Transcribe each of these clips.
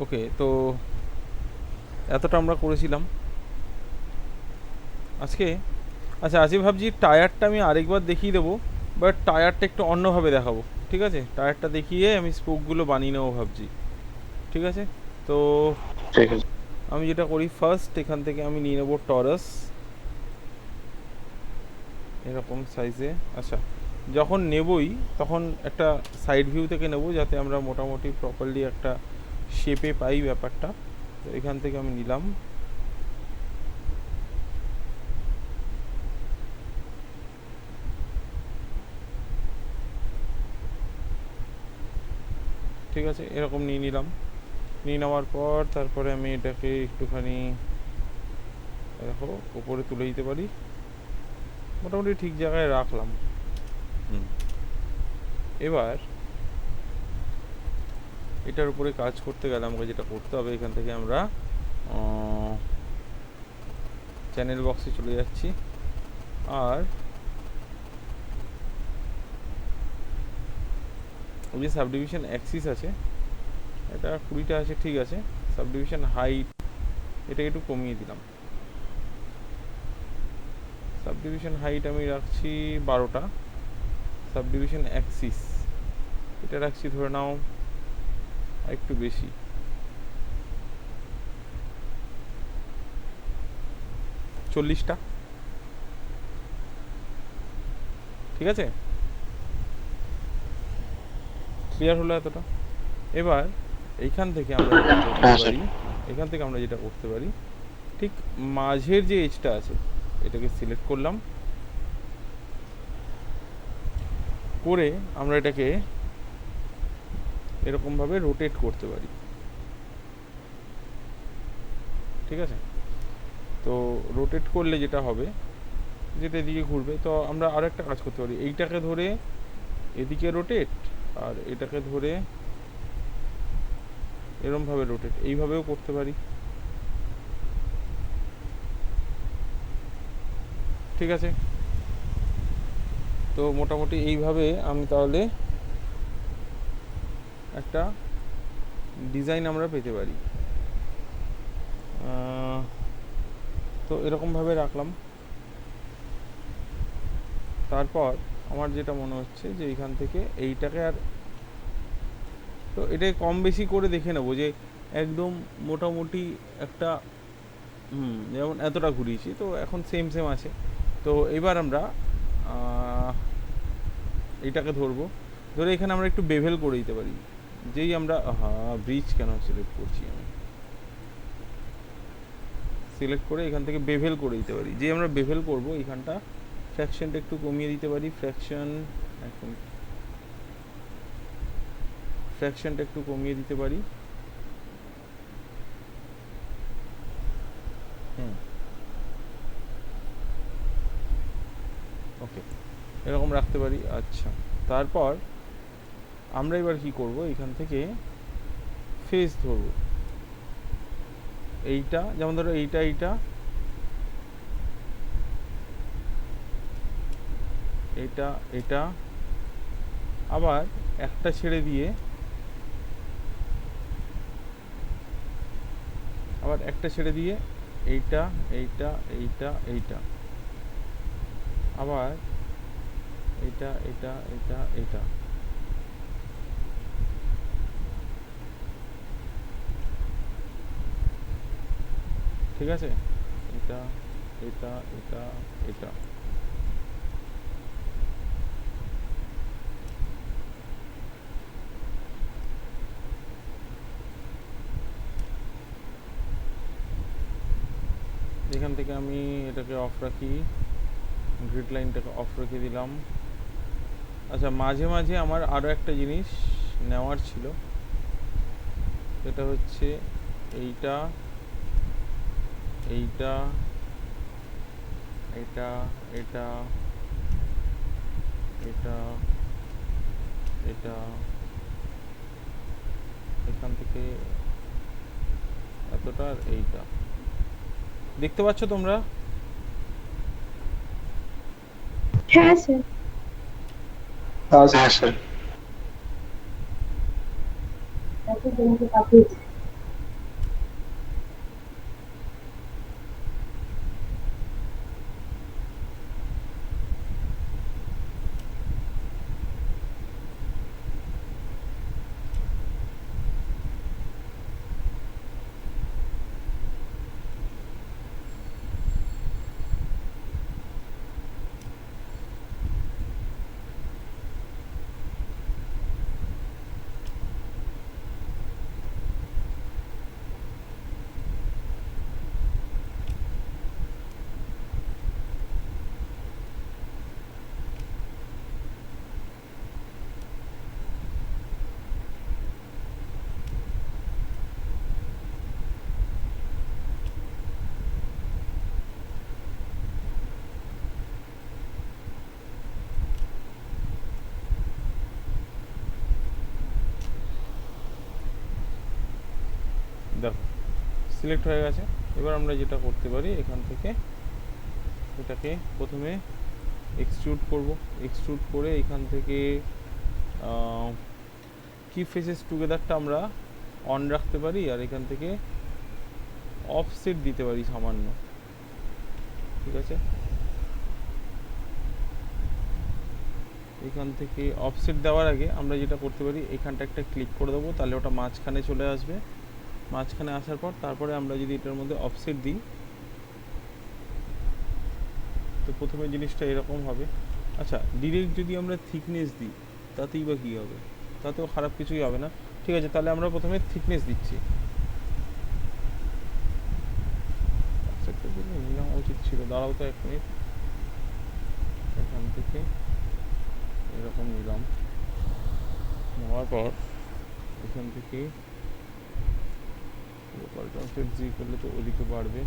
ওকে, তো এতটা আমরা করেছিলাম আজকে। আচ্ছা, আজকে ভাবছি টায়ারটা আমি আরেকবার দেখিয়ে দেবো, বাট টায়ারটা একটু অন্যভাবে দেখাবো। ঠিক আছে, টায়ারটা দেখিয়ে আমি স্পোকগুলো বানিয়ে নেবো ভাবছি। ঠিক আছে, তো ঠিক আছে। আমি যেটা করি, ফার্স্ট এখান থেকে আমি নিয়ে নেবো টরাস এরকম সাইজে। আচ্ছা, যখন নেবই তখন একটা সাইড ভিউ থেকে নেব, যাতে আমরা মোটামুটি প্রপারলি একটা শেপে পাই ব্যাপারটা। তো এখান থেকে আমি নিলাম। ঠিক আছে, এরকম নিয়ে নিলাম। নিয়ে নেওয়ার পর তারপরে আমি এটাকে একটুখানি দেখো উপরে তুলে দিতে পারি, মোটামুটি ঠিক জায়গায় রাখলাম। হুম, এবার এটার উপরে কাজ করতে গেলে আমাকে যেটা করতে হবে, এখান থেকে আমরা চ্যানেল বক্সে চলে যাচ্ছি। আর ওই যে সাবডিভিশন অ্যাক্সিস আছে, এটা 20টা আছে, ঠিক আছে। সাবডিভিশন হাইট এটাকে একটু কমিয়ে দিলাম। সাবডিভিশন হাইট আমি রাখছি 12টা। সাবডিভিশন অ্যাক্সিস এটা রাখছি ধরে নাও একটু বেশি, 40টা। ঠিক আছে, ক্লিয়ার হলো এতটা? এবার এইখান থেকে আমরা যেটা করতে হ্যাঁ স্যার। পারি, এখান থেকে আমরা যেটা করতে পারি, ঠিক মাঝের যে এজটা আছে এটাকে সিলেক্ট করলাম, করে আমরা এটাকে এরকমভাবে রোটেট করতে পারি। ঠিক আছে, তো রোটেট করলে যেটা হবে, যেটা এদিকে ঘুরবে, তো আমরা আরও একটা কাজ করতে পারি, এইটাকে ধরে এদিকে রোটেট, আর এটাকে ধরে এরমভাবে রোটেট, এইভাবেও করতে পারি। ঠিক আছে, তো মোটামুটি এইভাবে আমি তাহলে একটা ডিজাইন আমরা পেতে পারি। তো এরকমভাবে রাখলাম। তারপর আমার যেটা মনে হচ্ছে যে এইখান থেকে এইটাকে আর, তো এটাকে কম বেশি করে দেখে নেবো যে একদম মোটামুটি একটা, যেমন এতটা ঘুরিয়েছি তো এখন সেম সেম আছে। তো এবার আমরা এইটাকে ধরবো, ধরে এখানে আমরা একটু বেভেল করে দিতে পারি। যেই আমরা, ব্রিজ কেন সিলেক্ট করছি, আমি সিলেক্ট করে এখান থেকে বেভেল করে দিতে পারি। যে আমরা বেভেল করব এইখানটা ফ্র্যাকশনটা একটু কমিয়ে দিতে পারি। ফ্র্যাকশন এখন, ফ্র্যাকশনটা একটু কমিয়ে দিতে পারি। হুম, ওকে, এরকম রাখতে পারি। আচ্ছা, তারপর আমরা এবার কি করব, এখান থেকে ফেস ধরবো। এইটা যেমন ধরো এইটা, এইটা, এটা, এটা, আবার একটা ছেড়ে দিয়ে, আবার একটা ছেড়ে দিয়ে এইটা, এইটা, এইটা, এইটা, আবার এটা, এটা, এটা, এটা। ঠিক আছে, এটা, এটা, এটা, এটা। এখান থেকে আমি এটাকে অফ রাখি, গ্রিড লাইনটাকে অফ রেখে দিলাম। আচ্ছা, মাঝে মাঝে আমার আরও একটা জিনিস নেওয়ার ছিল, সেটা হচ্ছে এইটা, এইটা, এটা, এটা, এটা, এটা, এখান থেকে এতটা, আর এইটা। দেখতে পাচ্ছ তোমরা? হ্যাঁ স্যার। হ্যাঁ স্যার। তাকে জমিতে পাঠিয়েছি। দেখো সিলেক্ট হয়ে গেছে। এবার আমরা যেটা করতে পারি, এখান থেকে এটাকে প্রথমে এক্সট্রুড করব। এক্সট্রুড করে এখান থেকে কি ফেসেস টুগেদারটা আমরা অন রাখতে পারি, আর এখান থেকে অফসেট দিতে পারি সামান্য। ঠিক আছে, এখান থেকে অফসেট দেওয়ার আগে আমরা যেটা করতে পারি, এখানটা একটা ক্লিক করে দেবো, তাহলে ওটা মাঝখানে চলে আসবে। মাঝখানে আসার পর তারপরে আমরা যদি এটার মধ্যে অফসেট দিই, তো প্রথমে জিনিসটা এরকম হবে। আচ্ছা, ডিরেক্ট যদি আমরা থিকনেস দিই তাতেই বা কী হবে? তাতেও খারাপ কিছুই হবে না। ঠিক আছে, তাহলে আমরা প্রথমে থিকনেস দিচ্ছি। অফসেটটা দিলে নেওয়া উচিত ছিল, দাঁড়াও তো 1 মিনিট। এখান থেকে এরকম নিলাম, নেওয়ার পর এখান থেকে লোকাল ট্রান্সলেট জি করলে তো ওদিকে বাড়বে।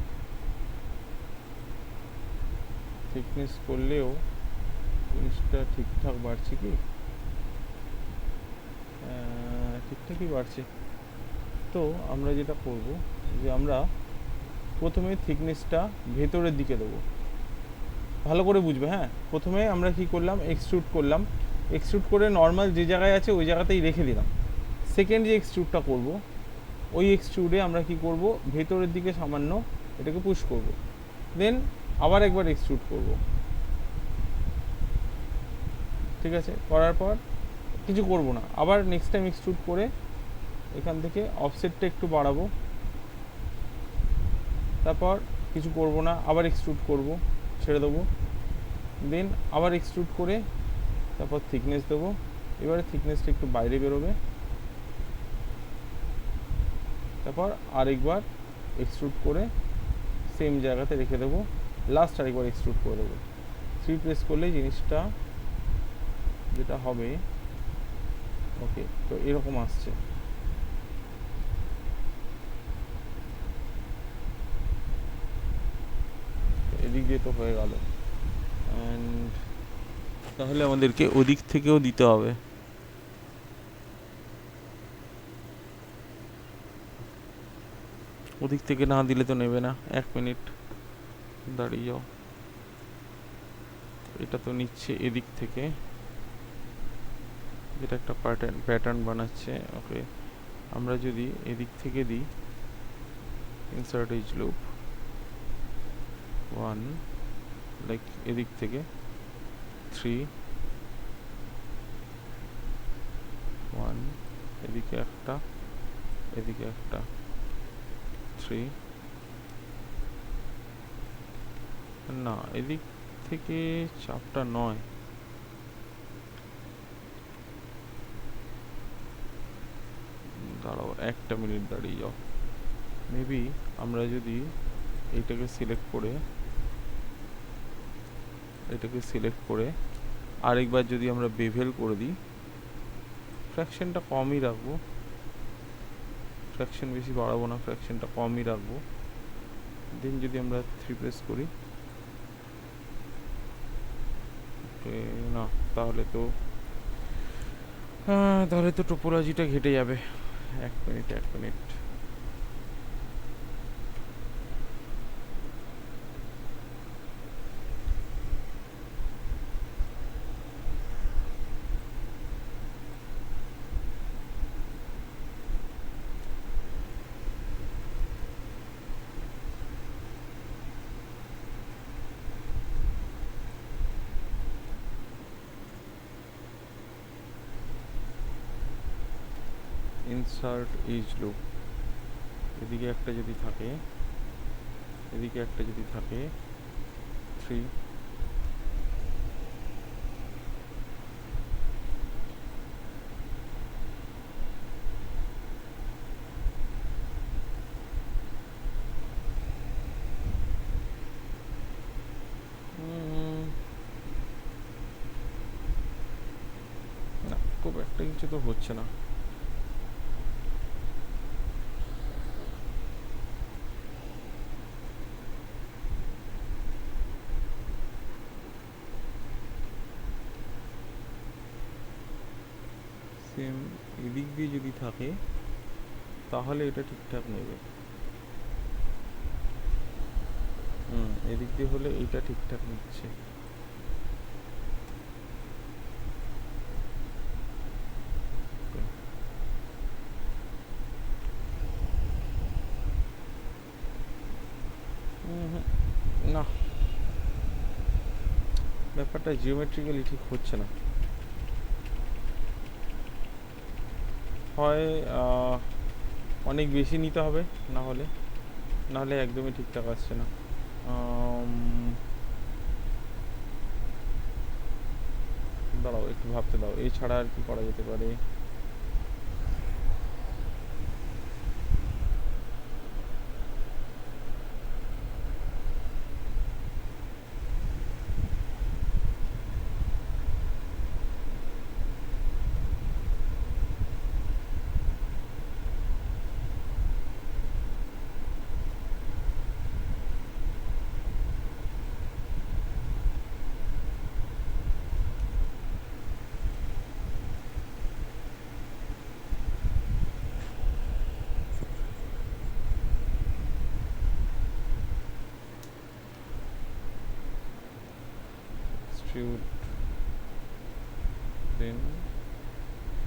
থিকনেস করলেও জিনিসটা ঠিকঠাক বাড়ছে কি? ঠিকঠাকই বাড়ছে। তো আমরা যেটা করব, যে আমরা প্রথমে থিকনেসটা ভেতরের দিকে দেবো। ভালো করে বুঝবে, হ্যাঁ। প্রথমে আমরা কি করলাম, এক্সট্রুড করলাম। এক্সট্রুড করে নর্মাল যে জায়গায় আছে ওই জায়গাতেই রেখে দিলাম। সেকেন্ড যে এক্সট্রুডটা করব, ওই এক্সট্রুডে আমরা কি করব, ভেতরের দিকে সামান্য এটাকে পুশ করব, দেন আবার একবার এক্সট্রুড করব। ঠিক আছে, করার পর কিছু করব না, আবার নেক্সট টাইম এক্সট্রুড করে এখান থেকে অফসেটটা একটু বাড়াবো, তারপর কিছু করব না, আবার এক্সট্রুড করব, ছেড়ে দেবো, দেন আবার এক্সট্রুড করে তারপর থিকনেস দেবো। এবারে থিকনেসটা একটু বাইরে বেরোবে, তারপর আরেকবার এক্সট্রুড করে সেম জায়গাতে রেখে দেবো, লাস্ট আরেকবার এক্সট্রুড করে দেবো। 3 প্রেস করলে জিনিসটা যেটা হবে, ওকে, তো এরকম আসছে। এদিক দিয়ে তো হয়ে গেল, অ্যান্ড তাহলে আমাদেরকে ওদিক থেকেও দিতে হবে। ওদিক থেকে না দিলে তো নেবে না। 1 মিনিট দাঁড়িয়ে যাও, এটা তো নিচ্ছে এদিক থেকে, যেটা একটা প্যাটার্ন বানাচ্ছে। ওকে, আমরা যদি এদিক থেকে দিই, ইনসার্ট এজ লুপ 1, লাইক এদিক থেকে 3, 1, এদিকে একটা, এদিকে একটা 3, না এদিক থেকে চাপটা নয়, দাঁড়াও 1টা মিনিট দাঁড়িয়ে যাও। মেবি আমরা যদি এইটাকে সিলেক্ট করে আরেকবার যদি আমরা বেভেল করে দিই, ফ্র্যাকশনটা কমই রাখবো, ফ্র্যাকশন বেশি বাড়াবো না, ফ্র্যাকশনটা কমই রাখবো। দেন যদি আমরা 3 প্রেস করি, না তাহলে তো টোপোলজিটা ঘেটে যাবে। 1 minute, 1 minute. Insert edge loop, এদিকে একটা যদি থাকে, এদিকে একটা যদি থাকে 3, না খুব একটা কিছু তো হচ্ছে না। সেম এদিক দিয়ে যদি থাকে তাহলে এটা ঠিকঠাক নেবে। এদিক দিয়ে হলে এইটা ঠিকঠাক নিচ্ছে। না, ব্যাপারটা জিওমেট্রিক্যালি ঠিক হচ্ছে না। হয় অনেক বেশি নিতে হবে, না হলে একদমই ঠিকঠাক আসছে না। দাঁড়াও একটু ভাবতে দাও, এই ছাড়া আর কি করা যেতে পারে। এক্সট্রুড, দেন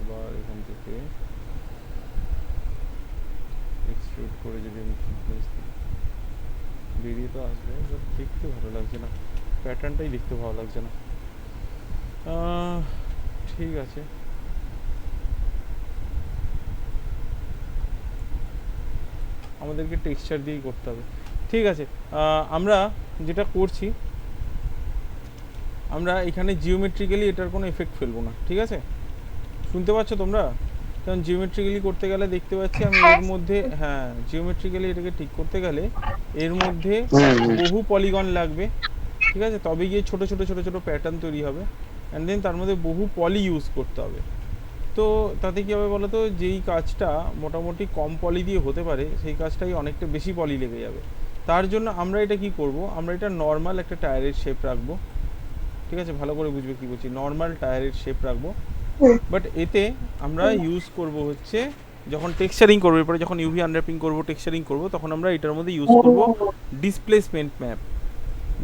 আবার এখান থেকে এক্সট্রুড করে যদি আমি থিকনেস দিই, বেরিয়ে তো আসবে, বাট দেখতে ভালো লাগছে না, প্যাটার্নটাই দেখতে ভালো লাগছে না। ঠিক আছে, আমাদেরকে টেক্সচার দিয়েই করতে হবে। ঠিক আছে, আমরা যেটা করছি, আমরা এখানে জিওমেট্রিক্যালি এটার কোনো এফেক্ট ফেলবো না, ঠিক আছে? শুনতে পাচ্ছ তোমরা? কারণ জিওমেট্রিক্যালি করতে গেলে দেখতে পাচ্ছি আমি এর মধ্যে, হ্যাঁ জিওমেট্রিক্যালি এটাকে ঠিক করতে গেলে এর মধ্যে বহু পলিগন লাগবে, ঠিক আছে? তবে গিয়ে ছোট ছোট ছোট ছোট প্যাটার্ন তৈরি হবে, অ্যান্ড দেন তার মধ্যে বহু পলি ইউজ করতে হবে। তো তাতে কী হবে বলো তো, যেই কাজটা মোটামুটি কম পলি দিয়ে হতে পারে সেই কাজটাই অনেকটা বেশি পলি লেগে যাবে। তার জন্য আমরা এটা কি করব, আমরা এটা নর্মাল একটা টায়ারের শেপ রাখবো, ঠিক আছে? ভালো করে বুঝবে কি বলছি, নর্মাল টায়ারের শেপ রাখবো। বাট এতে আমরা ইউজ করব হচ্ছে, যখন টেক্সচারিং করবো, এরপরে যখন ইউভি আনর্যাপিং করবো, টেক্সচারিং করবো, তখন আমরা এটার মধ্যে ইউজ করব ডিসপ্লেসমেন্ট ম্যাপ।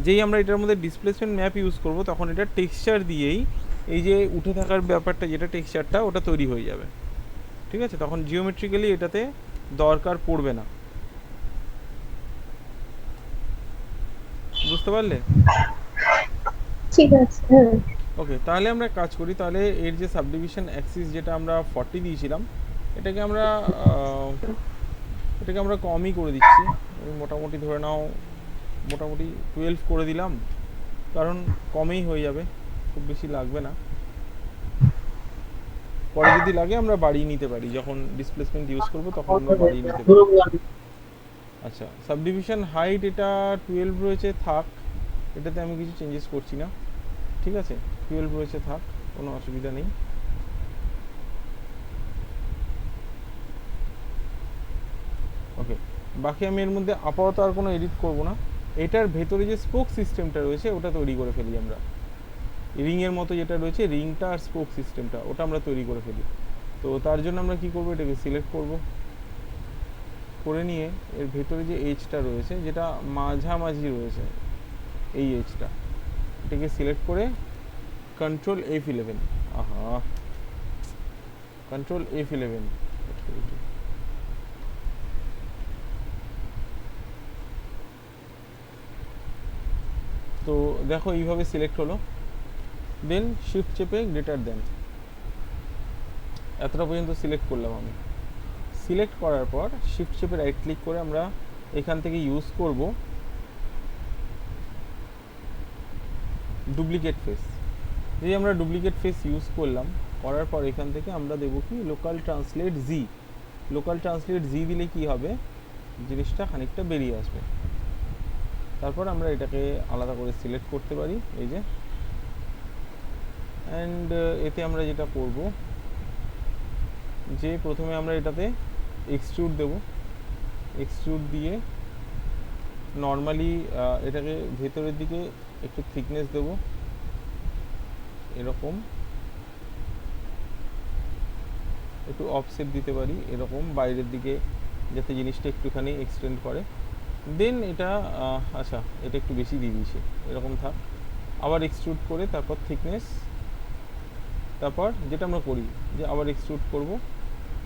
যেই আমরা এটার মধ্যে ডিসপ্লেসমেন্ট ম্যাপ ইউজ করব, তখন এটা টেক্সচার দিয়েই এই যে উঠে থাকার ব্যাপারটা, যেটা টেক্সচারটা, ওটা তৈরি হয়ে যাবে, ঠিক আছে? তখন জিওমেট্রিক্যালি এটাতে দরকার পড়বে না। বুঝতে পারলে? ঠিক আছে। ওকে, তাহলে আমরা কাজ করি, তাহলে এর যে সাবডিভিশন অ্যাক্সিস যেটা আমরা 40 দিয়েছিলাম, এটাকে আমরা কমই করে দিচ্ছি। মোটামুটি ধরে নাও মোটামুটি 12 করে দিলাম, কারণ কমেই হয়ে যাবে, খুব বেশি লাগবে না। পরে যদি লাগে আমরা বাড়িয়ে নিতে পারি, যখন ডিসপ্লেসমেন্ট ইউজ করব তখন আমরা বাড়িয়ে নিতে পারি। আচ্ছা, সাবডিভিশন হাইট এটা 12 রয়েছে, থাক, এটাতে আমি কিছু চেঞ্জেস করছি না, ঠিক আছে? 12 রয়েছে, থাক, কোনো অসুবিধা নেই। ওকে, বাকি আমি এর মধ্যে আপাতত আর কোনো এডিট করব না। এটার ভেতরে যে স্পোক সিস্টেমটা রয়েছে ওটা তৈরি করে ফেলি আমরা, রিংয়ের মতো যেটা রয়েছে, রিংটা আর স্পোক সিস্টেমটা, ওটা আমরা তৈরি করে ফেলি। তো তার জন্য আমরা কি করব, এটাকে সিলেক্ট করব, করে নিয়ে এর ভেতরে যে এজটা রয়েছে, যেটা মাঝামাঝি রয়েছে, এই এজটা, এটাকে সিলেক্ট করে কন্ট্রোল F11, আহা, কন্ট্রোল F11, তো দেখো এইভাবে সিলেক্ট হলো। দেন শিফট চেপে গ্রেটার দেন, এতটা পর্যন্ত সিলেক্ট করলাম আমি। সিলেক্ট করার পর শিফট চেপে রাইট ক্লিক করে আমরা এখান থেকে ইউজ করব ডুপ্লিকেট ফেস। এই আমরা ডুপ্লিকেট ফেস ইউজ করলাম, করার পর এখান থেকে আমরা দেবো কি লোকাল ট্রান্সলেট জি। লোকাল ট্রান্সলেট জি দিলে কি হবে, জিনিসটা খানিকটা বেরিয়ে আসবে। তারপর আমরা এটাকে আলাদা করে সিলেক্ট করতে পারি, এই যে, অ্যান্ড এতে আমরা যেটা করব, যে প্রথমে আমরা এটাতে এক্সট্রুড দেব, এক্সট্রুড দিয়ে নর্মালি এটাকে ভেতরের দিকে একটু থিকনেস দেব, এরকম, একটু অফসেট দিতে পারি এরকম বাইরের দিকে, যাতে জিনিসটা একটুখানি এক্সটেন্ড করে। দেন এটা আচ্ছা, এটা একটু বেশি দিয়ে দিয়েছি, এরকম থাক। আবার এক্সট্রুড করে তারপর থিকনেস, তারপর যেটা আমরা করি যে আবার এক্সট্রুড করব,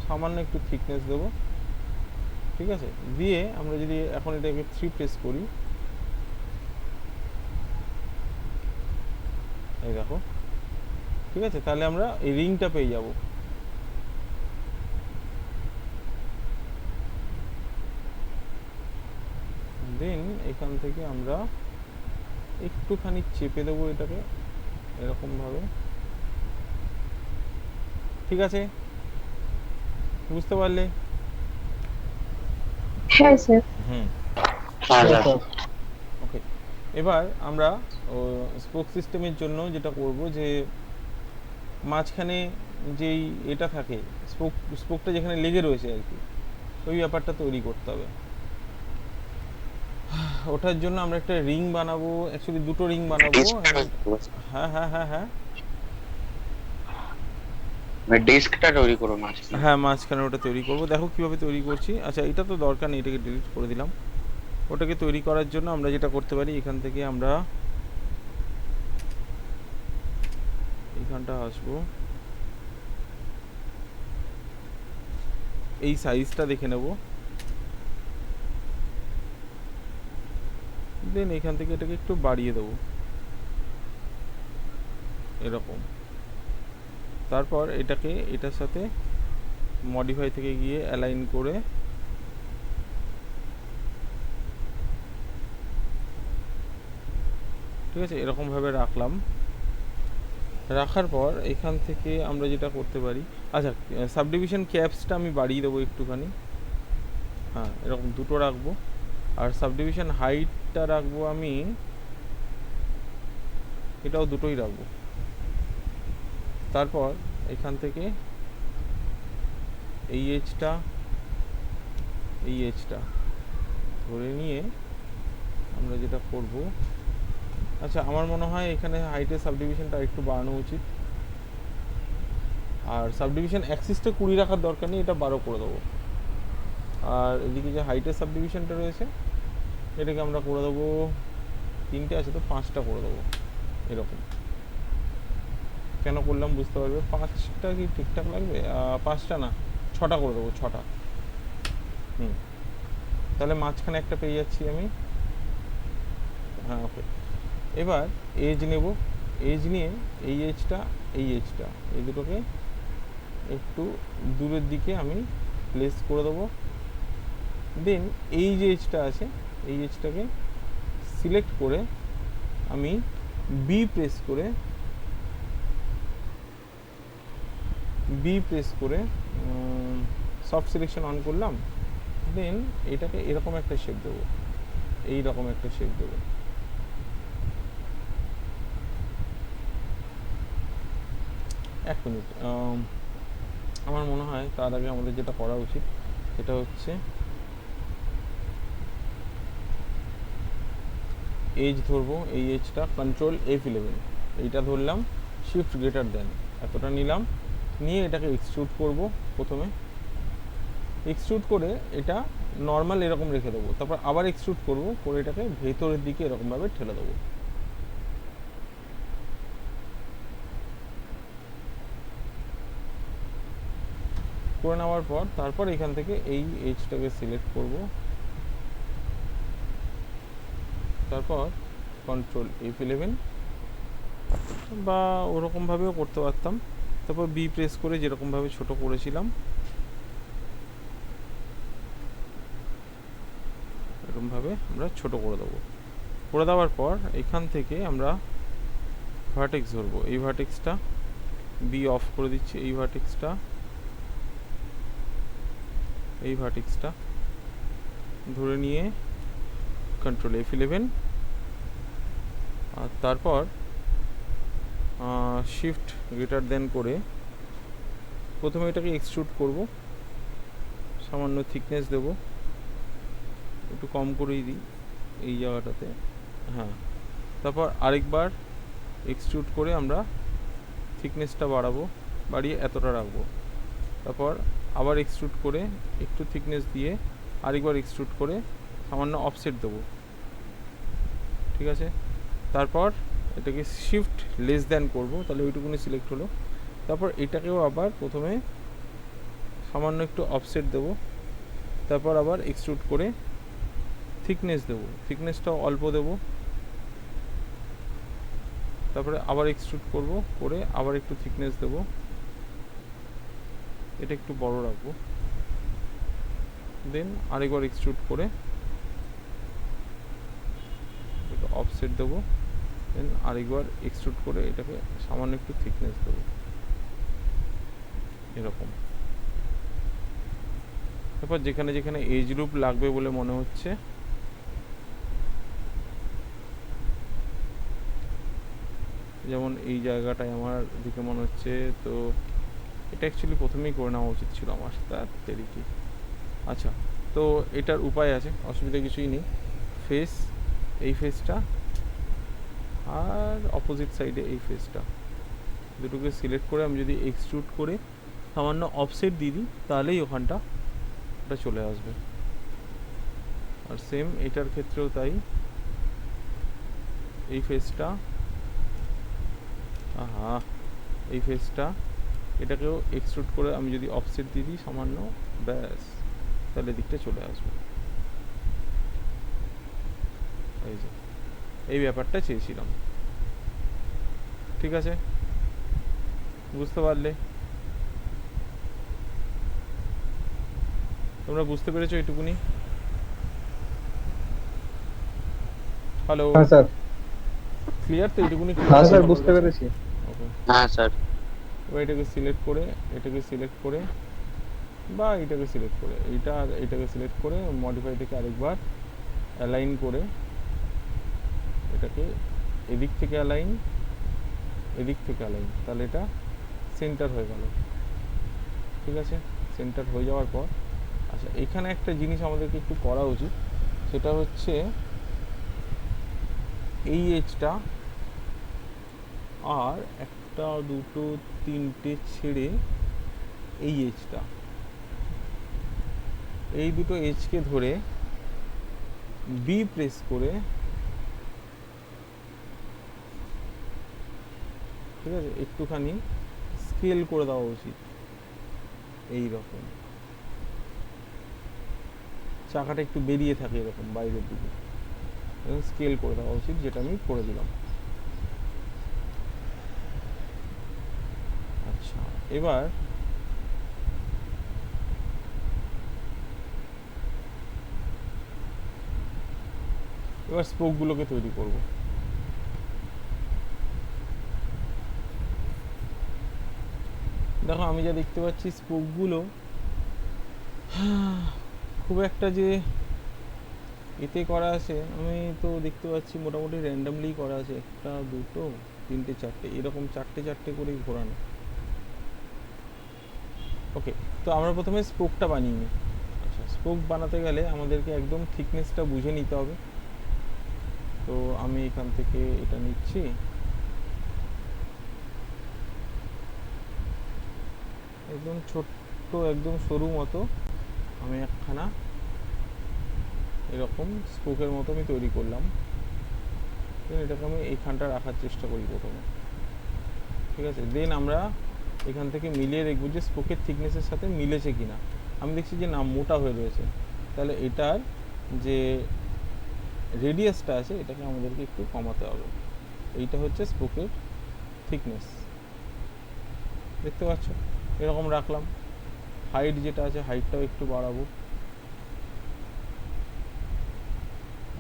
সামান্য একটু থিকনেস দেবো, ঠিক আছে। দিয়ে আমরা যদি এখন এটাকে 3 প্রেস করি, এই দেখো, ঠিক আছে, তাহলে আমরা এই রিংটা পেয়ে যাব। দেন এখান থেকে আমরা একটুখানি চেপে দেবো এটাকে এরকমভাবে, ঠিক আছে, বুঝতে পারলে? হ্যাঁ স্যার। হুম, হ্যাঁ স্যার। ওকে। এবার আমরা স্পোক সিস্টেমের জন্য যেটা করব, যে মাঝখানে যেই এটা থাকে, স্পোকটা যেখানে লেগে রয়েছে আর কি, ওই ব্যাপারটা তৈরি করতে হবে। ওটার জন্য আমরা একটা রিং বানাবো, অ্যাকচুয়ালি দুটো রিং বানাবো। হ্যাঁ হ্যাঁ হ্যাঁ হ্যাঁ, ডিস্কটা তৈরি করো মাঝখানে। হ্যাঁ মাঝখানে ওটা তৈরি করব। দেখো কিভাবে তৈরি করছি। আচ্ছা, এটা তো দরকার নেই, এটাকে ডিলিট করে দিলাম। ওটাকে তৈরি করার জন্য আমরা যেটা করতে পারি, এখান থেকে আমরা এইখানটা আসবো, এই সাইজটা দেখে নেব, দেন এখান থেকে এটাকে একটু বাড়িয়ে দেবো এরকম। তারপর এটাকে এটার সাথে মডিফাই থেকে গিয়ে অ্যালাইন করে ঠিক আছে এরকমভাবে রাখলাম। রাখার পর এখান থেকে আমরা যেটা করতে পারি, আচ্ছা সাবডিভিশন ক্যাপসটা আমি বাড়িয়ে দেবো একটুখানি, হ্যাঁ এরকম দুটো রাখবো। আর সাবডিভিশন হাইটটা রাখবো আমি, এটাও দুটোই রাখবো। তারপর এখান থেকে এই এজটা ধরে নিয়ে আমরা যেটা করব, আচ্ছা আমার মনে হয় এখানে হাইটের সাবডিভিশনটা একটু বাড়ানো উচিত। আর সাবডিভিশন অ্যাক্সিসটা 20 রাখার দরকার নেই, এটা 12 করে দেবো। আর এদিকে যে হাইটের সাবডিভিশনটা রয়েছে, এটাকে আমরা করে দেবো, 3টে আছে তো 5টা করে দেবো এরকম। কেন করলাম বুঝতে পারবে। 5টা কি ঠিকঠাক লাগবে? 5টা না, 6টা করে দেবো, 6টা। তাহলে মাঝখানে একটা পেয়ে যাচ্ছি আমি। হ্যাঁ ওকে। এবার এজ নেব, এজ নিয়ে এই এজটা এই দুটোকে একটু দূরের দিকে আমি প্লেস করে দেবো। দেন এই যে এজটা আছে, এই এজটাকে সিলেক্ট করে আমি বি প্রেস করে সফট সিলেকশন অন করলাম। দেন এটাকে এরকম একটা শেপ দেবো, এইরকম একটা শেপ দেবো। এক মিনিট, আমার মনে হয় তার আগে আমাদের যেটা করা উচিত সেটা হচ্ছে এজ ধরবো, এই এজটা কন্ট্রোল F11 এইটা ধরলাম, শিফট গ্রেটার দেন এতটা নিলাম, নিয়ে এটাকে এক্সট্রুড করব। প্রথমে এক্সট্রুড করে এটা নর্মাল এরকম রেখে দেবো, তারপর আবার এক্সট্রুড করব, করে এটাকে ভেতরের দিকে এরকমভাবে ঠেলে দেবো। করে নেওয়ার পর তারপর এখান থেকে এই এজটাকে সিলেক্ট করব, তারপর কন্ট্রোল F11 বা ওরকমভাবেও করতে পারতাম। তারপর বি প্রেস করে যেরকমভাবে ছোট করেছিলাম এরকমভাবে আমরা ছোট করে দেবো। করে দেওয়ার পর এখান থেকে আমরা ভার্টেক্স ধরবো, এই ভার্টেক্সটা বি অফ করে দিচ্ছি, এই ভার্টেক্সটা ধরে নিয়ে কন্ট্রোল F11, আর তারপর শিফট গ্রেটার দেন করে প্রথমে এটাকে এক্সট্রুড করব, সামান্য থিকনেস দেব, একটু কম করেই দিই এই জায়গাটাতে, হ্যাঁ। তারপর আরেকবার এক্সট্রুড করে আমরা থিকনেসটা বাড়িয়ে এতটা রাখবো। তারপর আবার এক্সট্রুড করে একটু থিকনেস দিয়ে আরেকবার এক্সট্রুড করে সামান্য অফসেট দেবো, ঠিক আছে। তারপর এটাকে শিফট লেস দ্যান করব, তাহলে ওইটুকুনি সিলেক্ট হলো। তারপর এটাকেও আবার প্রথমে সামান্য একটু অফসেট দেবো, তারপর আবার এক্সট্রুড করে থিকনেস দেবো, থিকনেসটাও অল্প দেবো, তারপরে আবার এক্সট্রুড করব, করে আবার একটু থিকনেস দেবো, এটা একটু বড় রাখবো, দেন আরেকবার এক্সট্রুড করে একটু অফসেট দেবো, দেন আরেকবার এক্সট্রুড করে এটাকে সামান্য একটু থিকনেস দেবো, এরকম। তারপর যেখানে যেখানে এজ লুপ লাগবে বলে মনে হচ্ছে যেমন এই জায়গাটায় আমার দিকে মনে হচ্ছে, তো এটা অ্যাকচুয়ালি প্রথমেই করে নেওয়া উচিত ছিল আমার, তার দেরি কি। আচ্ছা, তো এটার উপায় আছে, অসুবিধা কিছুই নেই। ফেস, এই ফেসটা আর অপোজিট সাইডে এই ফেসটা দুটোকে সিলেক্ট করে আমি যদি এক্সট্রুড করে সামান্য অফসেট দিয়ে দিই তাহলেই ওখানটা ওটা চলে আসবে। আর সেম এটার ক্ষেত্রেও তাই, এই ফেসটা, আহা, এই ফেসটা এটাকেও এক্সট্রুড করে আমি যদি অফসেট দিয়ে দিই সামান্য, ব্যাস, তাহলে দিকটা চলে আসবে। এই যে এই ব্যাপারটা চেয়েছিলাম, ঠিক আছে, বুঝতে পারলে? তোমরা বুঝতে পেরেছো এইটুকুনি? হ্যালো, হ্যাঁ স্যার। ক্লিয়ার তো এইটুকুনি? হ্যাঁ ক্লিয়ার স্যার, সবার বুঝতে কাছে? পেরেছি। ওকে, হ্যাঁ স্যার। এবার এটাকে সিলেক্ট করে, এটাকে সিলেক্ট করে, বা এটাকে সিলেক্ট করে, এইটা আর এটাকে সিলেক্ট করে মডিফাই থেকে আরেকবার অ্যালাইন করে এটাকে এদিক থেকে অ্যালাইন, এদিক থেকে অ্যালাইন, তাহলে এটা সেন্টার হয়ে গেল, ঠিক আছে। সেন্টার হয়ে যাওয়ার পর, আচ্ছা এখানে একটা জিনিস আমাদেরকে একটু করা উচিত, সেটা হচ্ছে এই এজটা আর একটা দুটো তিনটে ছেড়ে এই এজটা, এই দুটো এজকে ধরে বি প্রেস করে, ঠিক আছে, একটুখানি স্কেল করে দেওয়া উচিত, এই রকম চাকাটা একটু বেরিয়ে থাকে এরকম বাইরের দিকে, স্কেল করে দেওয়া উচিত, যেটা আমি করে দিলাম। আচ্ছা, এবার স্পোকগুলোকে তৈরি করব। দেখো আমি যা দেখতে পাচ্ছি স্পোকগুলো খুব একটা যে এতে করা আছে, আমি তো দেখতে পাচ্ছি মোটামুটি র্যান্ডামলি করা আছে, একটা দুটো তিনটে চারটে, এরকম চারটে চারটে করেই ঘোরানো। ওকে, তো আমরা প্রথমে স্পোকটা বানিয়ে নিই। আচ্ছা, স্পোক বানাতে গেলে আমাদেরকে একদম থিকনেসটা বুঝে নিতে হবে। তো আমি এখান থেকে এটা নিচ্ছি, একদম ছোট্ট একদম সরু মতো আমি একখানা এরকম স্পোকের মতো আমি তৈরি করলাম। এটাকে আমি এইখানটা রাখার চেষ্টা করি প্রথমে, ঠিক আছে। দেন আমরা এখান থেকে মিলিয়ে দেখব যে স্পোকের থিকনেসের সাথে মিলেছে কিনা। আমি দেখছি যে না, মোটা হয়ে রয়েছে, তাহলে এটার যে রেডিয়াসটা আছে এটাকে আমাদেরকে একটু কমাতে হবে। এইটা হচ্ছে স্পোকের থিকনেস, দেখতে পাচ্ছ, এরকম রাখলাম। হাইট যেটা আছে হাইটটাও একটু বাড়াবো।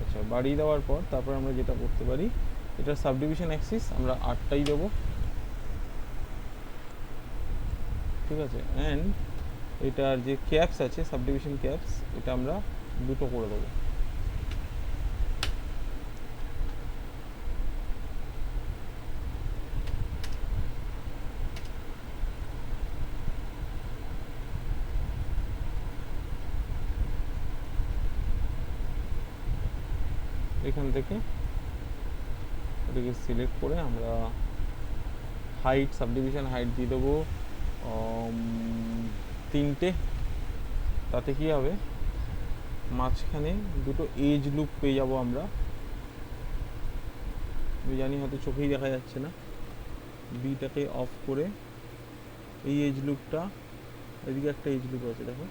আচ্ছা, বাড়িয়ে দেওয়ার পর তারপর আমরা যেটা করতে পারি, এটার সাবডিভিশন অ্যাক্সিস আমরা 8টাই দেবো, ঠিক আছে। অ্যান্ড এটার যে ক্যাপস আছে, সাবডিভিশন ক্যাপস, এটা আমরা 2টো করে দেবো। এখান থেকে এটাকে সিলেক্ট করে আমরা হাইট, সাবডিভিশন হাইট দিয়ে দেবো তিনটে, তাতে কি হবে মাঝখানে দুটো এজ লুপ পেয়ে যাব আমরা। আমি জানি হয়তো চোখেই দেখা যাচ্ছে না, বিটাকে অফ করে এই এজ লুপটা, এদিকে একটা এজ লুপ আছে দেখো,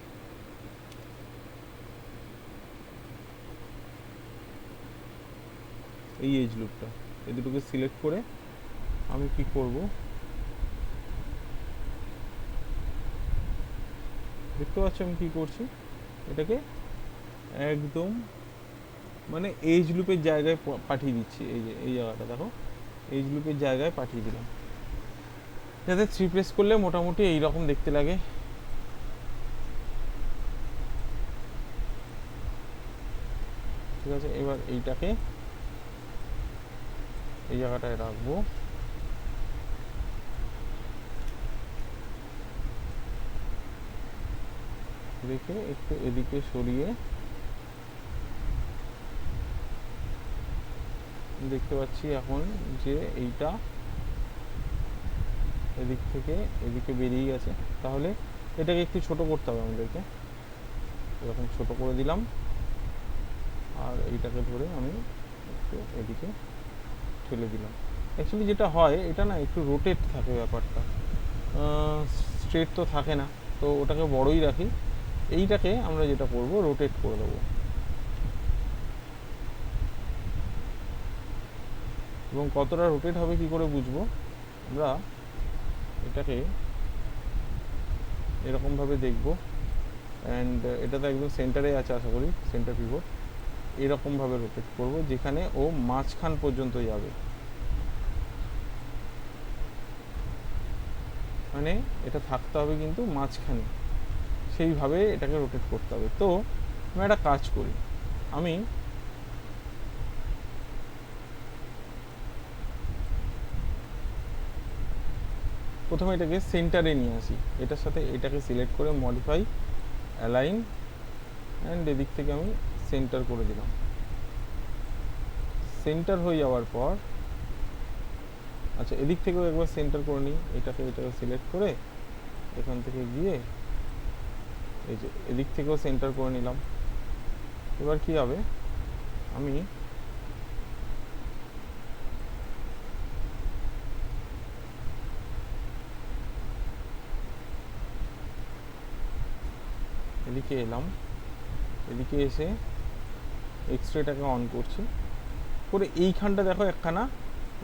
এই এজ লুপটা, এই দুটোকে সিলেক্ট করে আমি কি করব, দেখতে পাচ্ছ আমি কি করছি, এটাকে একদম মানে এজ লুপের জায়গায় পাঠিয়ে দিচ্ছি। এই যে এই জায়গাটা দেখো, এজ লুপের জায়গায় পাঠিয়ে দিলাম, যাতে 3 প্রেস করলে মোটামুটি এইরকম দেখতে লাগে। ঠিক আছে, এবার এইটাকে এই জায়গাটায় রাখবো, রেখে একটু এদিকে সরিয়ে দেখতে পাচ্ছি এখন যে এইটা এদিক থেকে এদিকে বেরিয়ে গেছে। তাহলে এটাকে একটু ছোট করতে হবে আমাদেরকে, এরকম ছোট করে দিলাম, আর এইটাকে ধরে আমি একটু এদিকে ঠেলে দিলাম। অ্যাকচুয়ালি যেটা হয় এটা না একটু রোটেট থাকে ব্যাপারটা, স্ট্রেট তো থাকে না, তো ওটাকে বড়ই রাখি। এইটাকে আমরা যেটা করব রোটেট করে দেবো, এবং কতটা রোটেট হবে কি করে বুঝবো, আমরা এটাকে এরকমভাবে দেখব, অ্যান্ড এটা তো একদম সেন্টারে আছে আশা করি, সেন্টার পিভট, এরকমভাবে রোটেট করব যেখানে ও মাঝখান পর্যন্ত যাবে, মানে এটা থাকতে হবে কিন্তু মাঝখানে, সেইভাবে এটাকে রোটেট করতে হবে। তো আমি একটা কাজ করি, আমি প্রথমে এটাকে সেন্টারে নিয়ে আসি, এটার সাথে এটাকে সিলেক্ট করে মডিফাই অ্যালাইন, অ্যান্ড এদিক থেকে আমি সেন্টার করে দিলাম। সেন্টার হয়ে যাওয়ার পর আচ্ছা এদিক থেকেও একবার সেন্টার করে নিই, এটাকে সিলেক্ট করে এখান থেকে গিয়ে এই যে এদিক থেকেও সেন্টার করে নিলাম। এবার কি হবে, আমি এদিকে এলাম, এদিকে এসে এক্সট্রেটাকে অন করছি, করে এইখানটা দেখো একখানা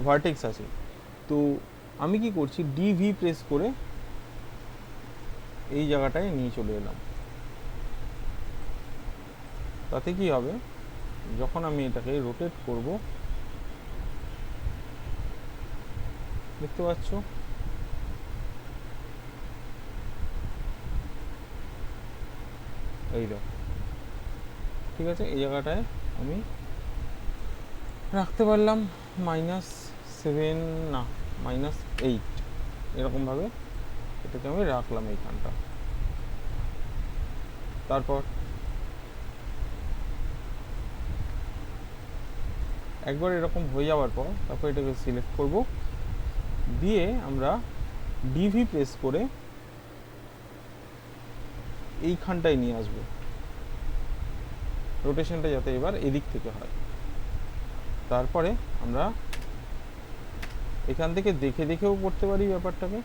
ভার্টেক্স আছে, তো আমি কি করছি ডিভি প্রেস করে এই জায়গাটায় নিয়ে চলে এলাম। তাতে কি হবে, যখন আমি এটাকে রোটেট করব দেখতে পাচ্ছ এই দেখো, ঠিক আছে, এই জায়গাটায় আমি রাখতে পারলাম -7 না -8, এরকমভাবে এটাকে আমি রাখলাম এইখানটা। তারপর একবার এরকম হয়ে যাওয়ার পর তারপর এটাকে সিলেক্ট করব, দিয়ে আমরা ডিভি প্রেস করে এইখানটায় নিয়ে আসবো, রোটেশনটা যাতে এবার এদিক থেকে হয়। তারপরে আমরা এখান থেকে দেখে দেখেও করতে পারি ব্যাপারটাকে,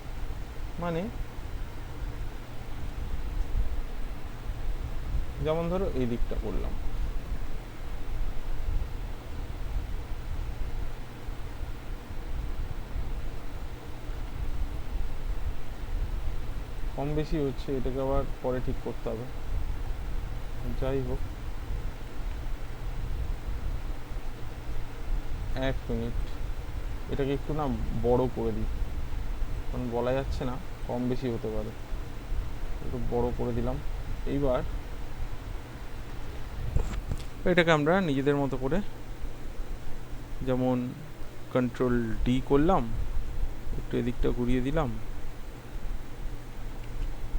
মানে যেমন ধরো এই দিকটা করলাম, কম বেশি হচ্ছে, এটাকে আবার পরে ঠিক করতে হবে। যাই হোক, 1 মিনিট, এটাকে একটু না বড় করে দিই, কারণ বলা যাচ্ছে না, কম বেশি হতে পারে, একটু বড় করে দিলাম। এইবার এটাকে আমরা নিজেদের মতো করে যেমন কন্ট্রোল ডি করলাম, একটু এদিকটা ঘুরিয়ে দিলাম,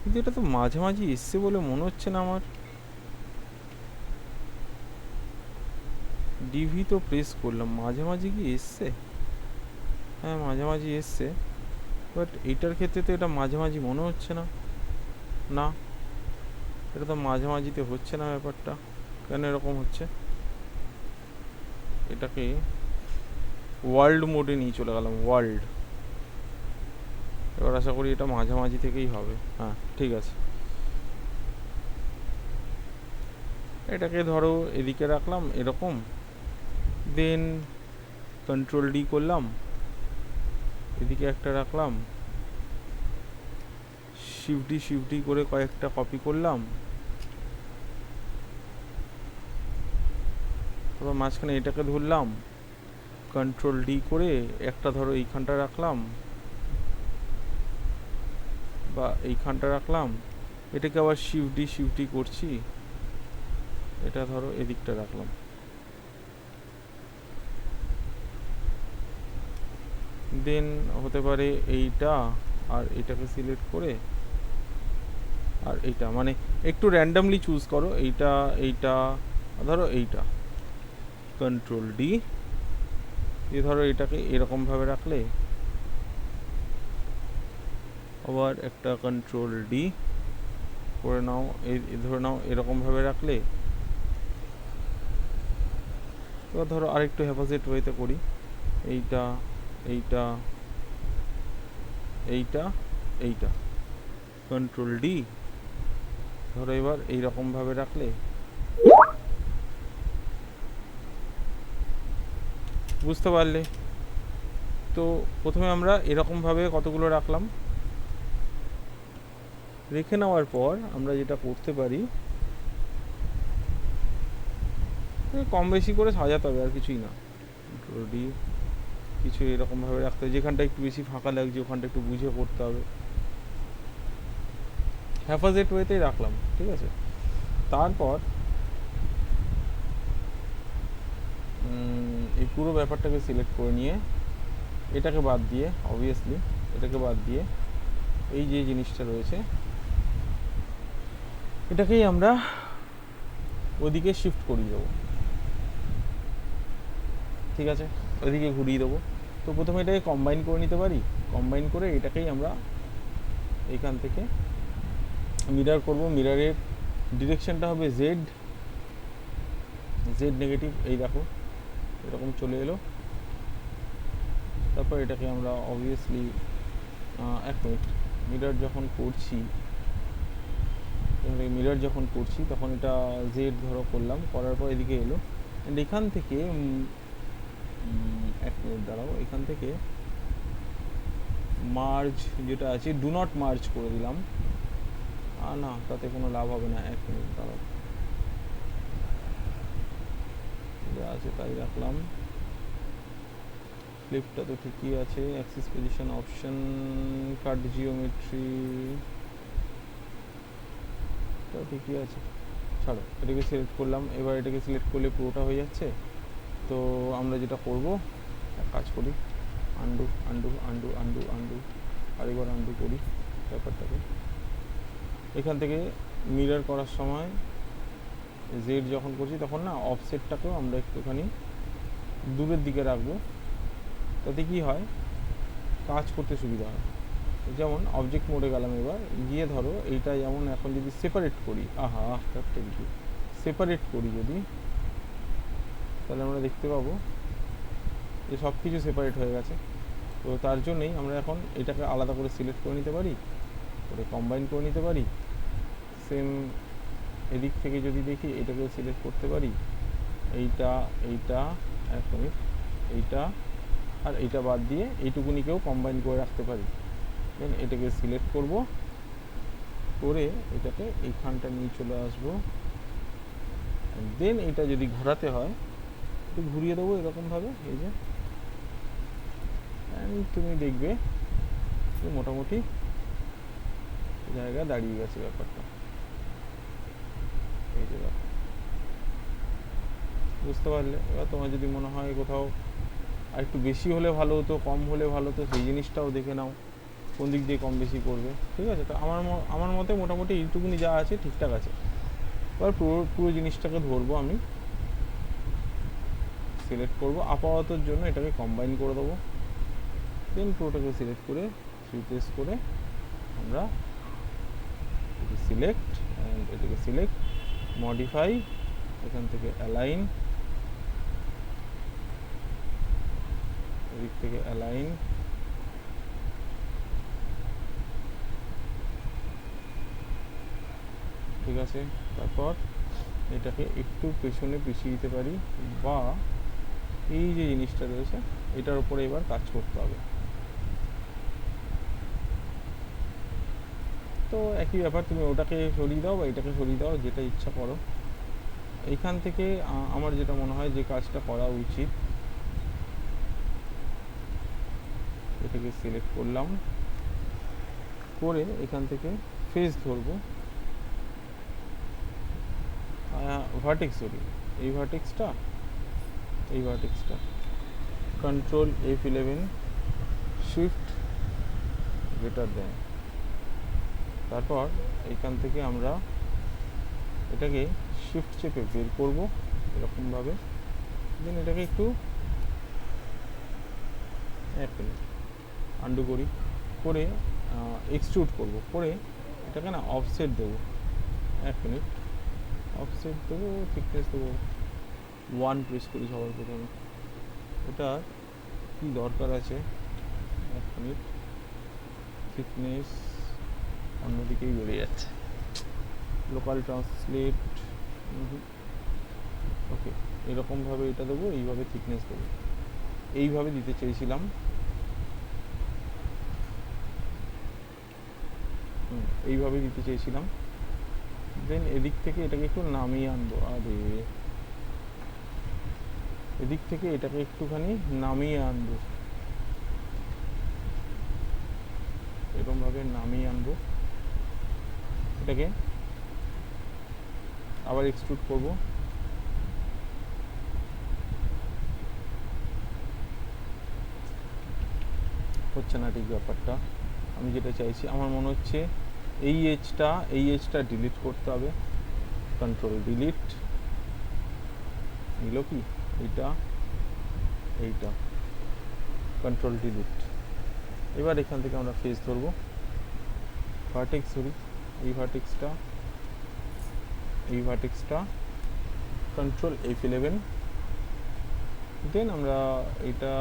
কিন্তু এটা তো মাঝামাঝি এসছে বলে মনে হচ্ছে না আমার। ডিভি তো প্রেস করলাম, মাঝামাঝি কি এসছে? হ্যাঁ মাঝামাঝি এসছে, বাট এইটার ক্ষেত্রে তো এটা মাঝামাঝি মনে হচ্ছে না। না, এটা তো মাঝামাঝিতে হচ্ছে না ব্যাপারটা, কেন এরকম হচ্ছে? এটাকে ওয়ার্ল্ড মোডে নিয়ে চলে গেলাম, ওয়ার্ল্ড। এবার আশা করি এটা মাঝামাঝি থেকেই হবে। হ্যাঁ ঠিক আছে, এটাকে ধরো এদিকে রাখলাম এরকম, দেন কন্ট্রোল ডি করলাম, এদিকে একটা রাখলাম, শিফট ডি করে কয়েকটা কপি করলাম, তারপর মাঝখানে এটাকে ধরলাম, কন্ট্রোল ডি করে একটা ধরো এইখানটা রাখলাম বা এইখানটা রাখলাম, এটাকে আবার শিফট ডি করছি, এটা ধরো এদিকটা রাখলাম। দেন হতে পারে এইটা আর এটাকে সিলেক্ট করে আর এইটা, মানে একটু র্যান্ডামলি চুজ করো, এইটা এইটা ধরো এইটা, কন্ট্রোল ডি দিয়ে ধরো এটাকে এরকমভাবে রাখলে, আবার একটা কন্ট্রোল ডি করে নাও, এই ধরে নাও এরকমভাবে রাখলে। এবার ধরো আরেকটু হেফাজত ওয়েতে করি, এইটা এইটা এইটা এইটা, কন্ট্রোল ডি ধরো এবার এইরকমভাবে রাখলে, বুঝতে পারলে? তো প্রথমে আমরা এরকমভাবে কতগুলো রাখলাম, রেখে নেওয়ার পর আমরা যেটা করতে পারি, কম বেশি করে সাজাতে হবে, আর কিছুই না। কন্ট্রোল ডি কিছু এরকমভাবে রাখতে হবে, যেখানটা একটু বেশি ফাঁকা লাগছে ওখানটা একটু বুঝে করতে হবে, হেফাজত ওয়েতেই রাখলাম, ঠিক আছে। তারপর এই পুরো ব্যাপারটাকে সিলেক্ট করে নিয়ে এটাকে বাদ দিয়ে, অবভিয়াসলি এটাকে বাদ দিয়ে এই যে জিনিসটা রয়েছে এটাকেই আমরা ওদিকে শিফট করিয়ে দেবো, ঠিক আছে, ওদিকে ঘুরিয়ে দেবো। তো প্রথমে এটাকে কম্বাইন করে নিতে পারি, কম্বাইন করে এটাকেই আমরা এইখান থেকে মিরার করব, মিরারের ডিরেকশনটা হবে জেড, জেড নেগেটিভ, এই দেখো এরকম চলে এলো। তারপর এটাকে আমরা অবভিয়াসলি এক মিনিট, মিরার যখন করছি তখন এটা জেড ধরো করলাম, করার পর এদিকে এলো, অ্যান্ড এখান থেকে এক মিনিট দাঁড়াও, এখান থেকে মার্জ যেটা আছে ডু নট মার্জ করে দিলাম, না তাতে কোনো লাভ হবে না, এক মিনিট দাঁড়াও, যা আছে তাই রাখলাম, ফ্লিপটা তো ঠিকই আছে, অ্যাক্সিস পজিশন অপশন, কাট জিওমেট্রি তো ঠিকই আছে, ছাড়ো এটাকে সিলেক্ট করলাম। এবার এটাকে সিলেক্ট করলে পুরোটা হয়ে যাচ্ছে। তো আমরা যেটা করব, এক কাজ করি, undo undo undo undo undo আরেকবার আন্ডু করি ব্যাপারটাকে। এখান থেকে মিরর করার সময় জেড যখন করছি তখন না অফসেটটাকেও আমরা একটুখানি দূরের দিকে রাখবো, তাতে কি হয় কাজ করতে সুবিধা হয়। যেমন অবজেক্ট মোডে গেলাম, এবার গিয়ে ধরো এইটা যেমন এখন যদি সেপারেট করি, সেপারেট করি যদি, তাহলে আমরা দেখতে পাবো যে সব কিছু সেপারেট হয়ে গেছে। তো তার জন্যই আমরা এখন এটাকে আলাদা করে সিলেক্ট করে নিতে পারি, করে কম্বাইন করে নিতে পারি। সেম এদিক থেকে যদি দেখি এটাকেও সিলেক্ট করতে পারি, এইটা এইটা এক মিনিট, এইটা আর এইটা বাদ দিয়ে এইটুকুনিকেও কম্বাইন করে রাখতে পারি। দেন এটাকে সিলেক্ট করব, করে এটাকে এইখানটা নিয়ে চলে আসবো, দেন এটা যদি ঘোরাতে হয় একটু ঘুরিয়ে দেবো এরকমভাবে, এই যে, তুমি দেখবে মোটামুটি জায়গা দাঁড়িয়ে গেছে ব্যাপারটা, এই যে দেখো, বুঝতে পারলে? এবার তোমার যদি মনে হয় কোথাও আর একটু বেশি হলে ভালো হতো, কম হলে ভালো হতো, সেই জিনিসটাও দেখে নাও কোন দিক দিয়ে কম বেশি করবে, ঠিক আছে। তো আমার মতে মোটামুটি এইটুকুনি যা আছে ঠিকঠাক আছে। এবার পুরো জিনিসটাকে ধরবো, আমি সিলেক্ট করব, আপাততর জন্য এটাকে কম্বাইন করে দেবো, দেন পুরোটাকে সিলেক্ট করে রিপ্লেস করে আমরা এটাকে সিলেক্ট অ্যান্ড এটাকে সিলেক্ট, মডিফাই, এখান থেকে অ্যালাইন, এদিক থেকে অ্যালাইন, ঠিক আছে। তারপর এটাকে একটু পেছনে পিছিয়ে দিতে পারি, বা এই যে জিনিসটা রয়েছে এটার উপরে এবার কাজ করতে হবে। তো একই ব্যাপার, তুমি ওটাকে সরিয়ে দাও বা এটাকে সরিয়ে দাও, যেটা ইচ্ছা করো। এইখান থেকে আমার যেটা মনে হয় যে কাজটা করা উচিত, এটাকে সিলেক্ট করলাম, করে এখান থেকে ফেস ধরবো, ভার্টেক্স ধরি, এই ভার্টেক্সটা, এই ভার্টেক্সটা, কন্ট্রোল F11, শিফট গ্রেটার দেন। তারপর এইখান থেকে আমরা এটাকে শিফট চেপে বের করব এরকমভাবে, দেন এটাকে একটু এক মিনিট আন্ডু করি, করে এক্সট্রুড করব, করে এটাকে না অফসেট দেবো, এক মিনিট অফসেট দেবো, থিকনেস দেবো 1 প্রেস করি সবার প্রথমে, এটা কি দরকার আছে, এক মিনিট, থিকনেস অন্যদিকেই বেড়ে যাচ্ছে, লোকাল ট্রান্সলেট, ওকে, এরকমভাবে এটা দেবো, এইভাবে থিকনেস দেবো, এইভাবে দিতে চেয়েছিলাম, এইভাবে দিতে চেয়েছিলাম। দেন এদিক থেকে এটাকে একটু নামিয়ে আনবো, আরে এদিক থেকে এটাকে একটুখানি নামিয়ে আনবো, এরকমভাবে নামিয়ে আনবো, এটাকে আবার এক্সট্রুড করব, হচ্ছে না ঠিক ব্যাপারটা। আমি যেটা চাইছি, আমার মনে হচ্ছে এই এজটা ডিলিট করতে হবে, কন্ট্রোল ডিলিট, নিল কি এইটা, এইটা কন্ট্রোল ডিলিট। এবার এখান থেকে আমরা ফেস ধরবো, ভার্টেক্স ধরি, এই ভার্টেক্সটা, এই ভার্টেক্সটা, কন্ট্রোল F11, দেন আমরা এটা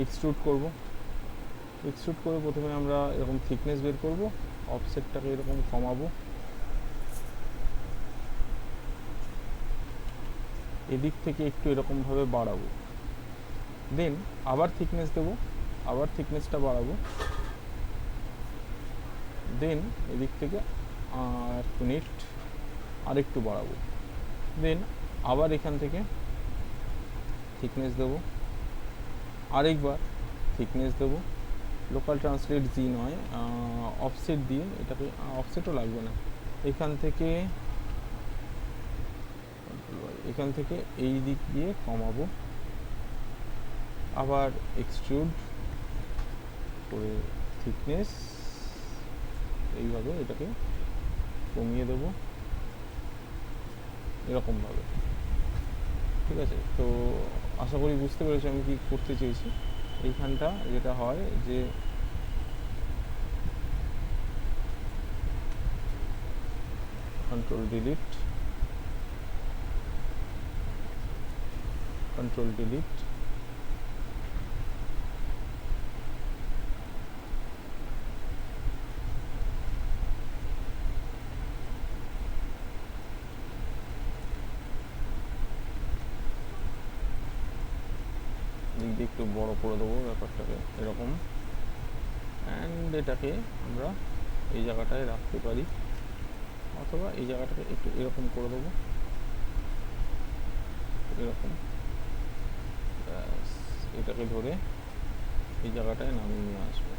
এক্সট্রুড করব, এক্সট্রুড করে প্রথমে আমরা এরকম থিকনেস বের করব, অফসেটটাকে এরকম কমাবো, এদিক থেকে একটু এরকমভাবে বাড়াবো, দেন আবার থিকনেস দেবো, আবার থিকনেসটা বাড়াবো, দেন এদিক থেকে এক মিনিট আরেকটু বাড়াবো, দেন আবার এখান থেকে থিকনেস দেবো, আরেকবার থিকনেস দেবো, লোকাল ট্রান্সলেট জি নয়, অফসেট দিয়ে এটাকে, অফসেটও লাগবে না, এখান থেকে এই দিক দিয়ে কমাবো, আবার এক্সট্রুড করে থিকনেস এইভাবে এটাকে কমিয়ে দেবো এরকমভাবে, ঠিক আছে। তো আশা করি বুঝতে পেরেছি আমি কি করতে চেয়েছি। এইখানটা যেটা হয় যে কন্ট্রোল ডিলিট, কন্ট্রোল ডিলিট, দিক দিয়ে একটু বড় করে দেবো ব্যাপারটাকে এরকম, অ্যান্ড এটাকে আমরা এই জায়গাটায় রাখতে পারি, অথবা এই জায়গাটাকে একটু এরকম করে দেবো, এরকম, এটাকে ধরে এই জায়গাটায় নামিয়ে নিয়ে আসবো।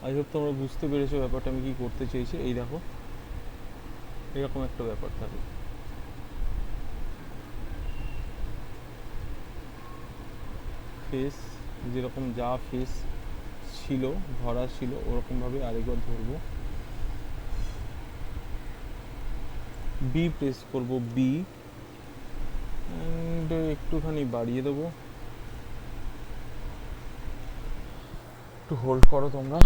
আই হোপ তোমরা বুঝতে পেরেছো ব্যাপারটা আমি কি করতে চেয়েছি। এই দেখো এরকম একটা ব্যাপার থাকে, ফেস যেরকম যা ফেস ছিল ধরা ছিল ওরকমভাবে আরেকবার ধরবো, বি প্রেস করব, বি অ্যান্ড একটুখানি বাড়িয়ে দেবো, একটু হোল্ড করো তোমরা।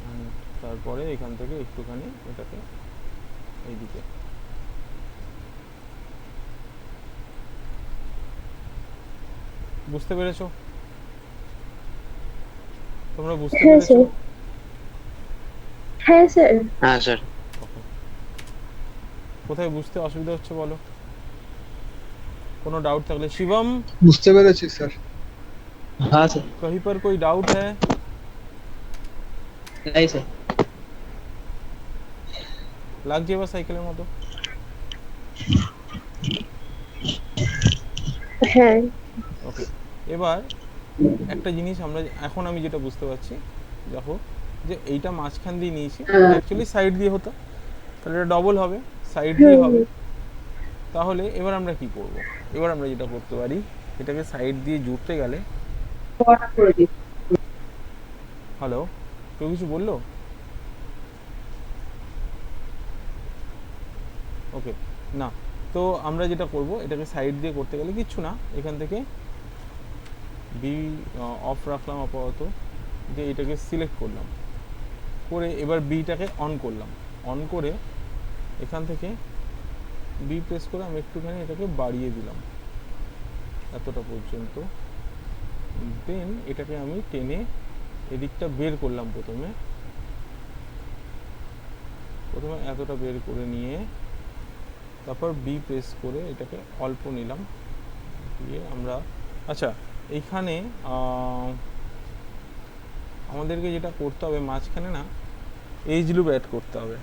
And তারপরে এখান থেকে একটুখানি এটাকে এইদিকে বুঝতে পেরেছো? তোমরা বুঝতে হ্যাঁ পেরেছো? স্যার। হ্যাঁ স্যার। হ্যাঁ স্যার। Okay. কোথায় বুঝতে অসুবিধা হচ্ছে বলো, কোনো डाउट থাকলে। शिवम, বুঝতে পেরেছি স্যার। हाँ सर। कहीं पर कोई डाउट है? नहीं सर। লাগছে এবার সাইকেলের মতো? হ্যাঁ। ওকে, এবার একটা জিনিস আমরা এখন আমি যেটা বুঝতে পারছি, দেখো যে এইটা মাঝখান দিয়ে নিয়েছি, অ্যাকচুয়ালি সাইড দিয়ে হতো, তাহলে এটা ডবল হবে, সাইড দিয়ে হবে। তাহলে এবার আমরা কি করব, এবার আমরা যেটা করতে পারি, এটাকে সাইড দিয়ে জুড়তে গেলে, হ্যালো, কেউ কিছু বললো? ওকে, না, তো আমরা যেটা করব, এটাকে সাইড দিয়ে করতে গেলে কিচ্ছু না, এখান থেকে বি অফ রাখলাম আপাতত, যে এটাকে সিলেক্ট করলাম, করে এবার বিটাকে অন করলাম, অন করে এখান থেকে বি প্রেস করে আমি একটুখানি এটাকে বাড়িয়ে দিলাম এতটা পর্যন্ত। দেন এটাকে আমি টেনে এদিকটা বের করলাম, প্রথমে এতটা বের করে নিয়ে তারপর বি প্রেস করে এটাকে অল্প নিলাম, দিয়ে আমরা, আচ্ছা এইখানে আমাদেরকে যেটা করতে হবে, মাঝখানে না এজ লুপ অ্যাড করতে হবে।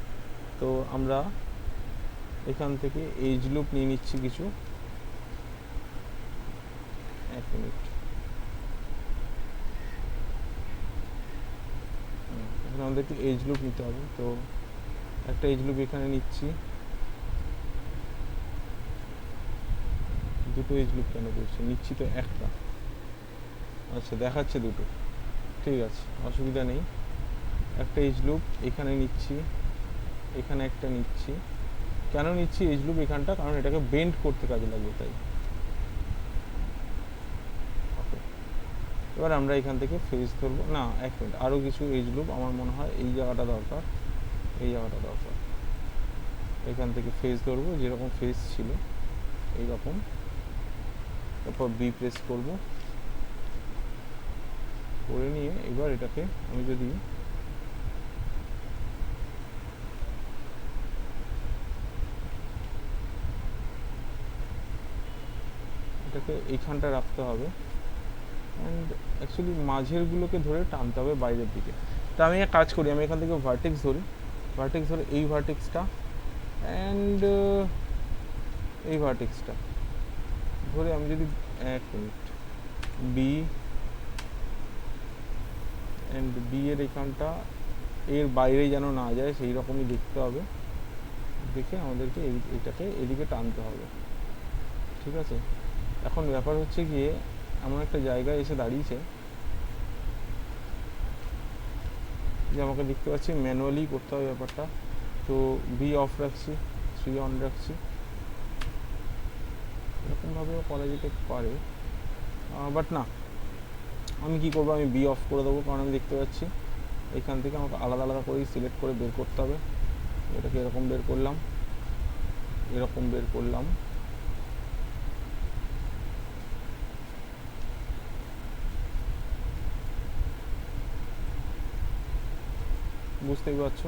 তো আমরা এখান থেকে এজ লুপ নিয়ে নিচ্ছি কিছু, এক মিনিট, এখানে আমাদেরকে এজ লুপ নিতে হবে। তো একটা এজ লুপ এখানে নিচ্ছি, দুটো এজ লুপ কেন করছি, নিচ্ছি তো একটা, আচ্ছা দেখাচ্ছে দুটো, ঠিক আছে অসুবিধা নেই। একটা এজ লুপ এখানে নিচ্ছি, এখানে একটা নিচ্ছি। কেন নিচ্ছি এজ লুপ এখানটা, কারণ এটাকে বেন্ড করতে কাজে লাগবে, তাই। ওকে, এবার আমরা এখান থেকে ফেজ ধরবো না, এক মিনিট, আরও কিছু এজ লুপ আমার মনে হয় এই জায়গাটা দরকার, এই জায়গাটা দরকার। এখান থেকে ফেজ ধরবো, যেরকম ফেজ ছিল এইরকম, তারপর বি প্রেস করব, করে নিয়ে এবার এটাকে আমি যদি এটাকে এইখানটা রাখতে হবে, অ্যান্ড অ্যাকচুয়ালি মাঝেরগুলোকে ধরে টানতে হবে বাইরের দিকে। তা আমি এক কাজ করি, আমি এখান থেকে ভার্টেক্স ধরি, ভার্টেক্স ধরে এই ভার্টেক্সটা অ্যান্ড এই ভার্টেক্সটা ধরে আমি যদি, এক মিনিট, বি অ্যান্ড বি এর এখানটা এর বাইরে যেন না যায় সেই রকমই দেখতে হবে, দেখে আমাদেরকে এইটাকে এদিকে টানতে হবে, ঠিক আছে। এখন ব্যাপার হচ্ছে গিয়ে এমন একটা জায়গায় এসে দাঁড়িয়েছে যে আমাকে দেখতে পাচ্ছি ম্যানুয়ালি করতে হবে ব্যাপারটা। তো বি অফ রাখছি, 3 অন রাখছি, এরকমভাবেও করা যেতে পারে, বাট না, আমি কি করবো, আমি বি অফ করে দেবো, কারণ আমি দেখতে পাচ্ছি এখান থেকে আমাকে আলাদা আলাদা করেই সিলেক্ট করে বের করতে হবে। এটাকে এরকম বের করলাম, এরকম বের করলাম, বুঝতেই পারছো,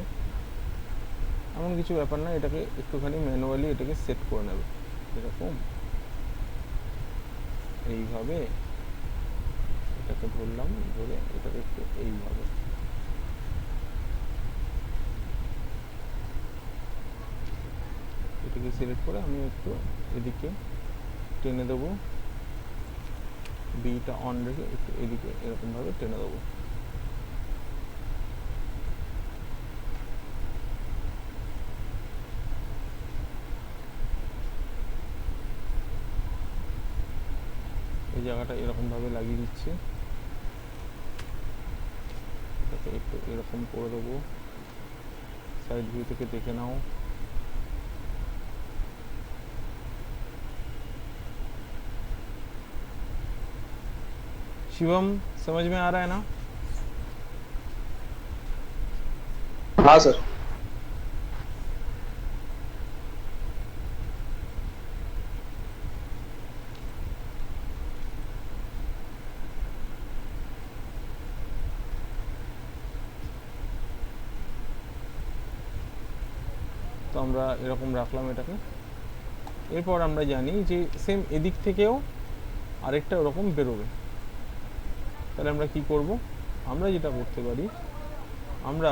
এমন কিছু ব্যাপার না, এটাকে একটুখানি ম্যানুয়ালি এটাকে সেট করে নেবে, এরকম এইভাবে এটাকে ধরলাম, ধরে এটাকে একটু এইভাবে, এটাকে সিলেক্ট করে আমি একটু এদিকে টেনে দেবো, বিটা অন রেখে একটু এদিকে এরকমভাবে টেনে দেবো। এই জায়গাটা এরকমভাবে লাগিয়ে দিচ্ছি, এটাকে একটু এরকম করে দেবো, সাইড ভিউ থেকে দেখে নাও। शिवम, समझ में आ रहा है ना? हाँ सर। তো আমরা এরকম রাখলাম এটাকে। এরপর আমরা জানি যে সেম এদিক থেকেও আরেকটা ওরকম বেরোবে। তাহলে আমরা কি করব? আমরা যেটা করতে পারি, আমরা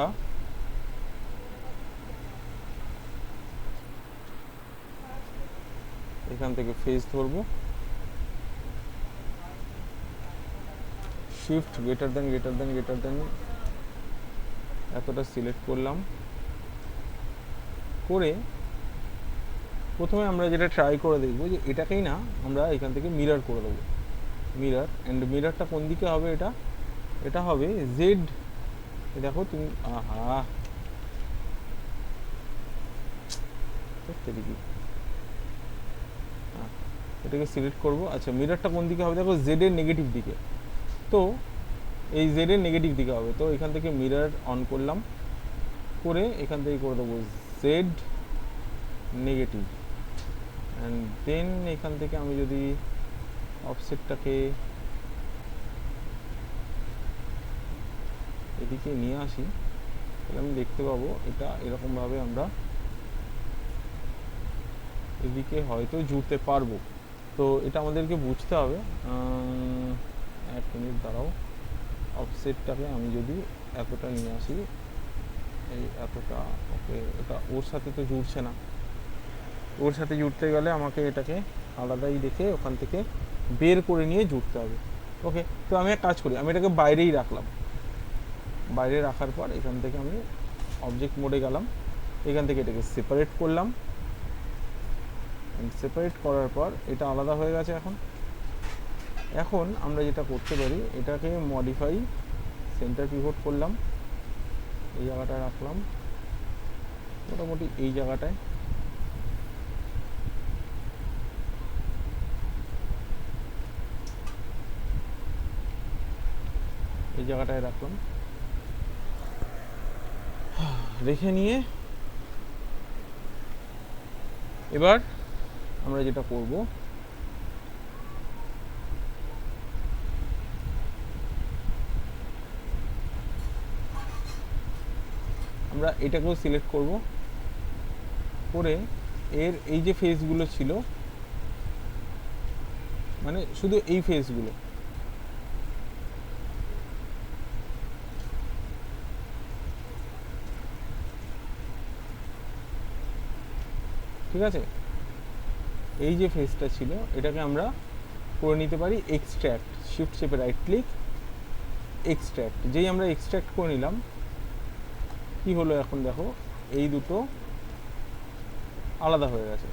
এখান থেকে ফেস ধরবো, শিফট গ্রেটার দেন এতটা সিলেক্ট করলাম, করে প্রথমে আমরা যেটা ট্রাই করে দেখবো যে এটাকেই না আমরা এখান থেকে মিরর করে দেবো। মিরর, অ্যান্ড মিররটা কোন দিকে হবে? এটা হবে জেড। দেখো তুমি, আহা কি, এটাকে সিলেক্ট করব। আচ্ছা, মিররটা কোন দিকে হবে? দেখো জেড এর নেগেটিভ দিকে। তো এই জেড এর নেগেটিভ দিকে হবে। তো এখান থেকে মিরর অন করলাম, করে এখান থেকে করে দেবো জেড নেগেটিভ, অ্যান্ড দেন এখান থেকে আমি যদি অফসেটটাকে এদিকে নিয়ে আসি, তাহলে আমি দেখতে পাবো এটা এরকমভাবে আমরা এদিকে হয়তো জুড়তে পারবো। তো এটা আমাদেরকে বুঝতে হবে। এক মিনিট দাঁড়াও, অফসেটটাকে আমি যদি এতটা নিয়ে আসি, এই এতটা, ওকে, এটা ওর সাথে তো জুড়ছে না। ওর সাথে জুড়তে গেলে আমাকে এটাকে আলাদাই রেখে ওখান থেকে বের করে নিয়ে জুড়তে হবে। ওকে, তো আমি এক কাজ করি, আমি এটাকে বাইরেই রাখলাম। বাইরে রাখার পর এখান থেকে আমি অবজেক্ট মোডে গেলাম, এখান থেকে এটাকে সেপারেট করলাম। সেপারেট করার পর এটা আলাদা হয়ে গেছে। এখন আমরা যেটা করতে পারি, এটাকে মডিফাই সেন্টার পিভট করলাম, এই জায়গাটায় রাখলাম, মোটামুটি এই জায়গাটায়। এই জায়গাটায় রাখলাম, রেখে নিয়ে এবার আমরা যেটা করব, আমরা এটাকেও সিলেক্ট করব, করে এর এই যে ফেসগুলো ছিল, মানে শুধু এই ফেসগুলো, ঠিক আছে, এই যে ফেসটা ছিল এটাকে আমরা করে নিতে পারি এক্সট্র্যাক্ট। শিফট চেপে রাইট ক্লিক, এক্সট্র্যাক্ট। যেই আমরা এক্সট্র্যাক্ট করে নিলাম, কি হলো এখন দেখো, এই দুটো আলাদা হয়ে গেছে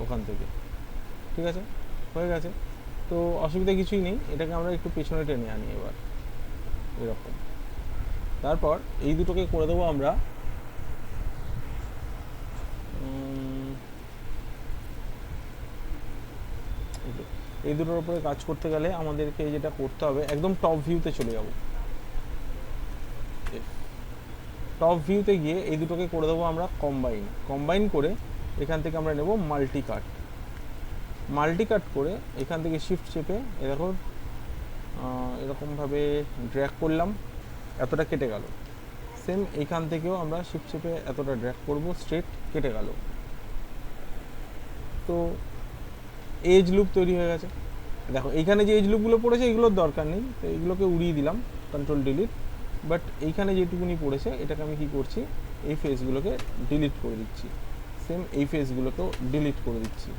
ওখান থেকে। ঠিক আছে, হয়ে গেছে, তো অসুবিধা কিছুই নেই। এটাকে আমরা একটু পেছনে টেনে আনি এবার, এরকম। তারপর এই দুটোকে করে দেবো আমরা এই দুটোর উপরে কাজ করতে গেলে আমাদেরকে যেটা করতে হবে, একদম টপ ভিউতে চলে যাব। টপ ভিউতে গিয়ে এই দুটোকে করে দেবো আমরা কম্বাইন করে এখান থেকে আমরা নেব মাল্টি কাট করে এখান থেকে শিফট চেপে এরকমভাবে ড্র্যাগ করলাম, এতটা কেটে গেল। সেম এইখান থেকেও আমরা শিফট চেপে এতটা ড্র্যাগ করব, স্ট্রেট কেটে গেল। তো এজ লুপ তৈরি হয়ে গেছে। দেখো এইখানে যে এজ লুপগুলো পড়েছে এগুলোর দরকার নেই, তো এইগুলোকে উড়িয়ে দিলাম, কন্ট্রোল ডিলিট। বাট এইখানে যেটুকুনি পড়েছে এটাকে আমি কি করছি, এই ফেসগুলোকে ডিলিট করে দিচ্ছি। সেম এই ফেসগুলোকেও ডিলিট করে দিচ্ছি।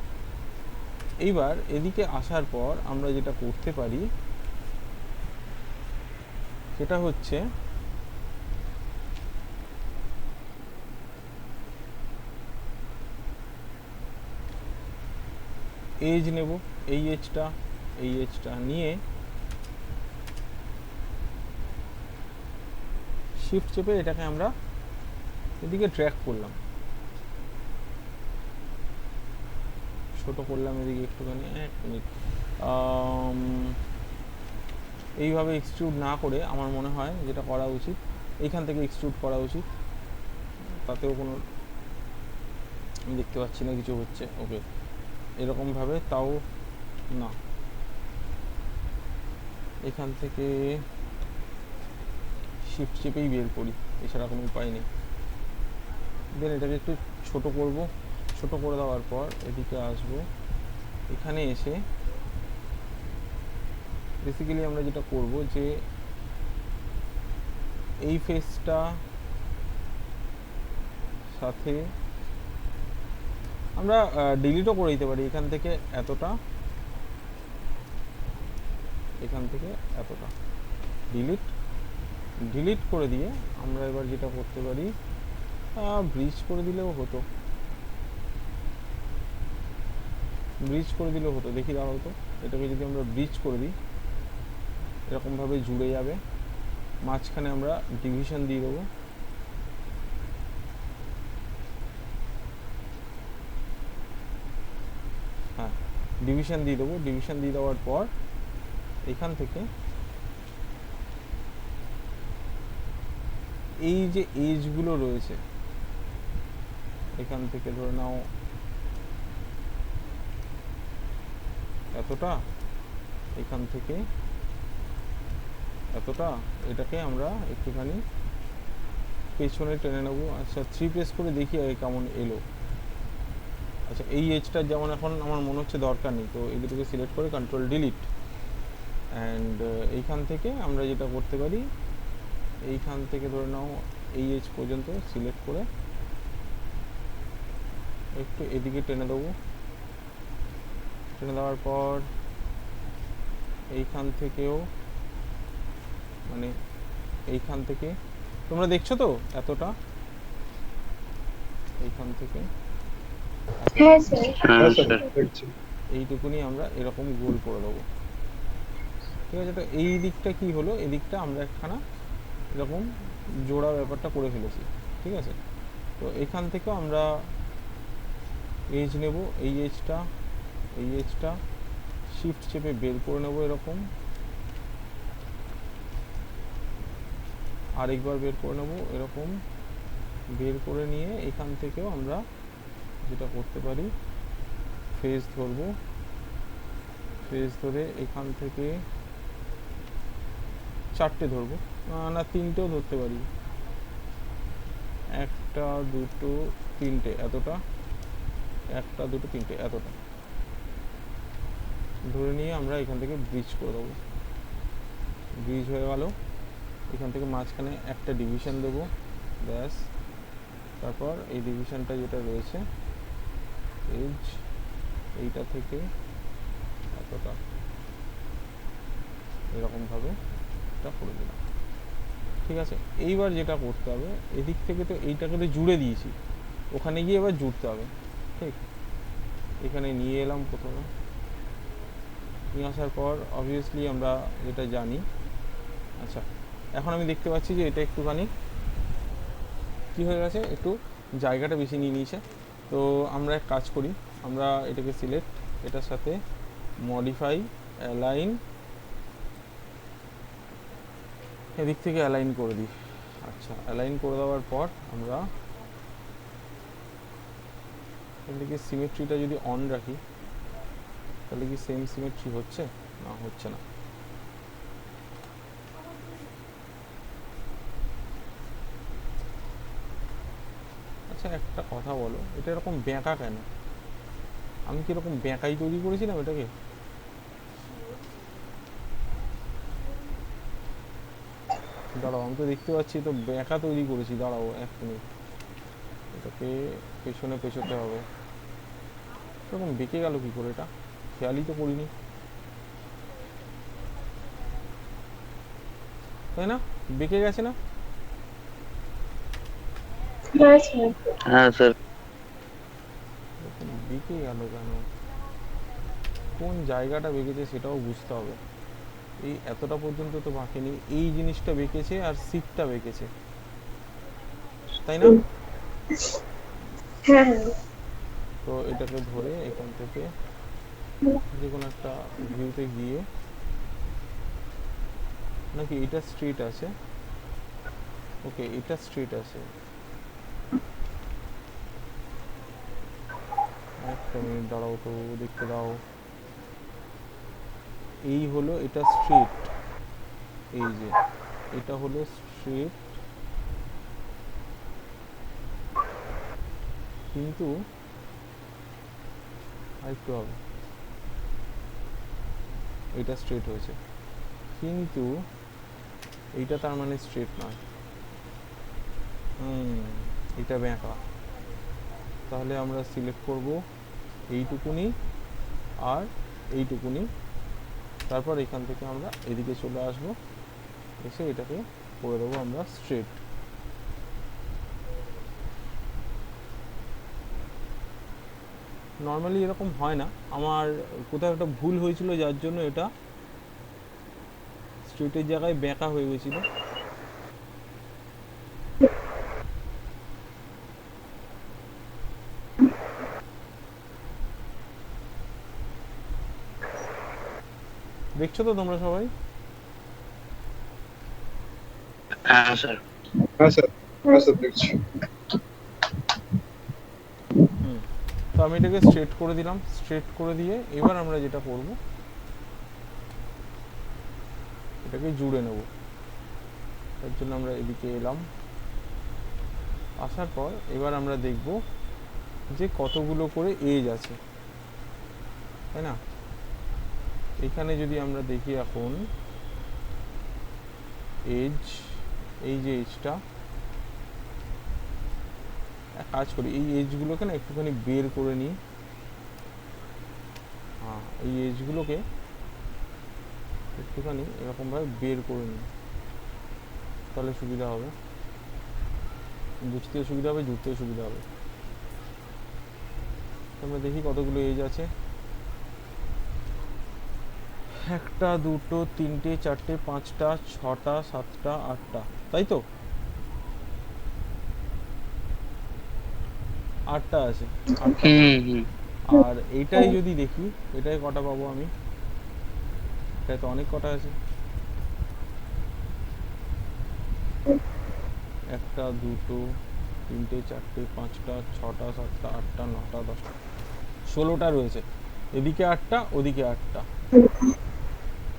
এইবার এদিকে আসার পর আমরা যেটা করতে পারি সেটা হচ্ছে, এজ নেব, এই এজটা নিয়ে শিফট চেপে এটাকে আমরা এদিকে ড্র্যাগ করলাম, ছোট করলাম এদিকে একটুখানি, এক মিনিট, এইভাবে এক্সট্রুড না করে আমার মনে হয় যেটা করা উচিত, এইখান থেকে এক্সট্রুড করা উচিত, তাতেও কোনো আমি দেখতে পাচ্ছি না কিছু হচ্ছে। ওকে, এরকমভাবে তাও না, এখান থেকে শিফট চেপেই বের করি, এছাড়া কোনো উপায় নেই। দেন এটাকে একটু ছোট করব, ছোট করে দেওয়ার পর এদিকে আসব, এখানে এসে বেসিক্যালি আমরা যেটা করব যে এই ফেসটা সাথে আমরা ডিলিটও করে দিতে পারি, এখান থেকে এতটা, এখান থেকে এতটা ডিলিট ডিলিট করে দিয়ে আমরা এবার যেটা করতে পারি ব্রিজ করে দিলেও হতো, ব্রিজ করে দিলেও হতো। দেখি দাঁড়াও তো, এটাকে যদি আমরা ব্রিজ করে দিই এরকমভাবে জুড়ে যাবে, মাঝখানে আমরা ডিভিশন দিয়ে দেবো, হ্যাঁ ডিভিশন দিয়ে দেবো। ডিভিশন দিয়ে দেওয়ার পর এখান থেকে এই যে এজগুলো রয়েছে এখান থেকে ধরে নাও এতটা, এখান থেকে এতটা, এটাকে আমরা একটুখানি পেছনে টেনে নেবো। আচ্ছা 3 প্রেস করে দেখি আগে কেমন এলো। আচ্ছা এই এজটার যেমন এখন আমার মনে হচ্ছে দরকার নেই, তো এই দুটোকে সিলেক্ট করে কন্ট্রোল ডিলিট, অ্যান্ড এইখান থেকে আমরা যেটা করতে পারি এইখান থেকে ধরে নাও এই এজ পর্যন্ত সিলেক্ট করে একটু এদিকে টেনে দেবো। টেনে দেওয়ার পর এইখান থেকেও মানে এইখান থেকে তোমরা দেখছো তো এতটা, এইখান থেকে হ্যাঁ স্যার। হ্যাঁ স্যার স্যার দেখছি। এইটুকুনি আমরা এরকম গোল করে দেবো। ঠিক আছে, তো এই দিকটা কি হলো, এই দিকটা আমরা একখানা এরকম জোড়া ব্যাপারটা করে ফেলেছি। ঠিক আছে, তো এখান থেকেও আমরা এজ নেব, এই এজটা, এই এজটা শিফট চেপে বের করে নেব এরকম, আরেকবার বের করে নেব এরকম, বের করে নিয়ে এখান থেকেও আমরা যেটা করতে পারি ফেস ধরবো, ফেস ধরে এখান থেকে 4টে ধরবো, না 3টেও ধরতে পারি, 1টা 2টো 3টে, এতটা 1টা 2টো 3টে এতটা ধরে নিয়ে আমরা এখান থেকে ব্রিজ করে দেবো। ব্রিজ হয়ে গেল, এখান থেকে মাঝখানে একটা ডিভিশন দেবো ব্যাস। তারপর এই ডিভিশনটা যেটা রয়েছে এজ এইটা থেকে এতটা এরকমভাবে এটা করে দিলাম। ঠিক আছে, এইবার যেটা করতে হবে এদিক থেকে তো এইটাকে তো জুড়ে দিয়েছি, ওখানে গিয়ে এবার জুড়তে হবে। ঠিক, এখানে নিয়ে এলাম প্রথমে, নিয়ে আসার পর অবভিয়াসলি আমরা যেটা জানি, আচ্ছা এখন আমি দেখতে পাচ্ছি যে এটা একটুখানি কী হয়ে গেছে, একটু জায়গাটা বেশি নিয়ে নিয়েছে। তো আমরা এক কাজ করি, আমরা এটাকে সিলেক্ট, এটার সাথে মডিফাই অ্যালাইন, এদিক থেকে অ্যালাইন করে দিই। আচ্ছা অ্যালাইন করে দেওয়ার পর আমরা এদিকে সিমেট্রিটা যদি অন রাখি তাহলে কি সেম সিমেট্রি হচ্ছে, না হচ্ছে না। আচ্ছা একটা কথা বলো, এটা এরকম বেঁকা কেন? আমি কি এরকম বেঁকাই তৈরি করেছিলাম এটাকে? দাঁড়াও, আমি তো দেখতে পাচ্ছি তো বেঁকা তৈরি করেছি, দাঁড়াও 1 মিনিট, এটাকে পেছনে পেছোতে হবে। এরকম বেঁকে গেল কি করে, এটা খেয়ালই তো করিনি, তাই না? বেঁকে গেছে না? হ্যাঁ স্যার। হ্যাঁ স্যার এরকম বেঁকে গেল কেন? কোন জায়গাটা বেঁকেছে সেটাও বুঝতে হবে। এই এতটা পর্যন্ত তো বাঁকেনি, এই জিনিসটা বেঁকেছে আর সিটটা বেঁকেছে, তাই না? হ্যাঁ হ্যাঁ। তো এটাকে ধরে এখান থেকে যে কোনো একটা ভিউতে গিয়ে নাকি এটা স্ট্রেট আছে? ওকে, এটা স্ট্রেট আছে। একটা মিনিট দাঁড়াও তো, দেখতে দাও। এই হলো এটা স্ট্রেট, এই যে এটা হলো স্ট্রেট, কিন্তু আরেকটু হবে, এটা স্ট্রেট হয়েছে, কিন্তু এইটা তার মানে স্ট্রেট নয়। এটা বেঁকা। তাহলে আমরা সিলেক্ট করব এইটুকুনি আর এইটুকুনি, তারপর এখান থেকে আমরা এদিকে চলে আসব, এসে এটাকে করে দেবো আমরা স্ট্রেট। নর্মালি এরকম হয় না, আমার কোথাও একটা ভুল হয়েছিল যার জন্য এটা স্ট্রেটের জায়গায় বেঁকা হয়ে গেছিল। দেখছো তো তোমরা সবাই? হ্যাঁ স্যার। হ্যাঁ স্যার, হ্যাঁ স্যার দেখছি। তো আমি এটাকে স্ট্রেট করে দিলাম। স্ট্রেট করে দিয়ে এবার আমরা যেটা করব, এটাকে জুড়ে নেব। তার জন্য আমরা এদিকে এলাম, আসার পর এবার আমরা দেখব যে কতগুলো করে এজ আছে, তাই না? এখানে যদি আমরা দেখি এখন এজ, এই যে এজটা, এক কাজ করি, এই এজগুলোকে না একটুখানি বের করে নিই। হ্যাঁ, এই এজগুলোকে একটুখানি এরকমভাবে বের করে নিই, তাহলে সুবিধা হবে, বুঝতেও সুবিধা হবে, জুড়তেও সুবিধা হবে। আমরা দেখি কতগুলো এজ আছে। একটা, দুটো, তিনটে, চারটে, পাঁচটা, ছটা, সাতটা, আটটা, তাই তো? আটটা আছে, আটটা। আর এইটাই যদি দেখি, এটাই কটা পাবো আমি? এটাই তো অনেক কটা আছে। একটা, দুটো, তিনটে, চারটে, পাঁচটা, ছটা, সাতটা, আটটা, নটা, দশটা, 16টা রয়েছে। এদিকে আটটা, ওদিকে আটটা,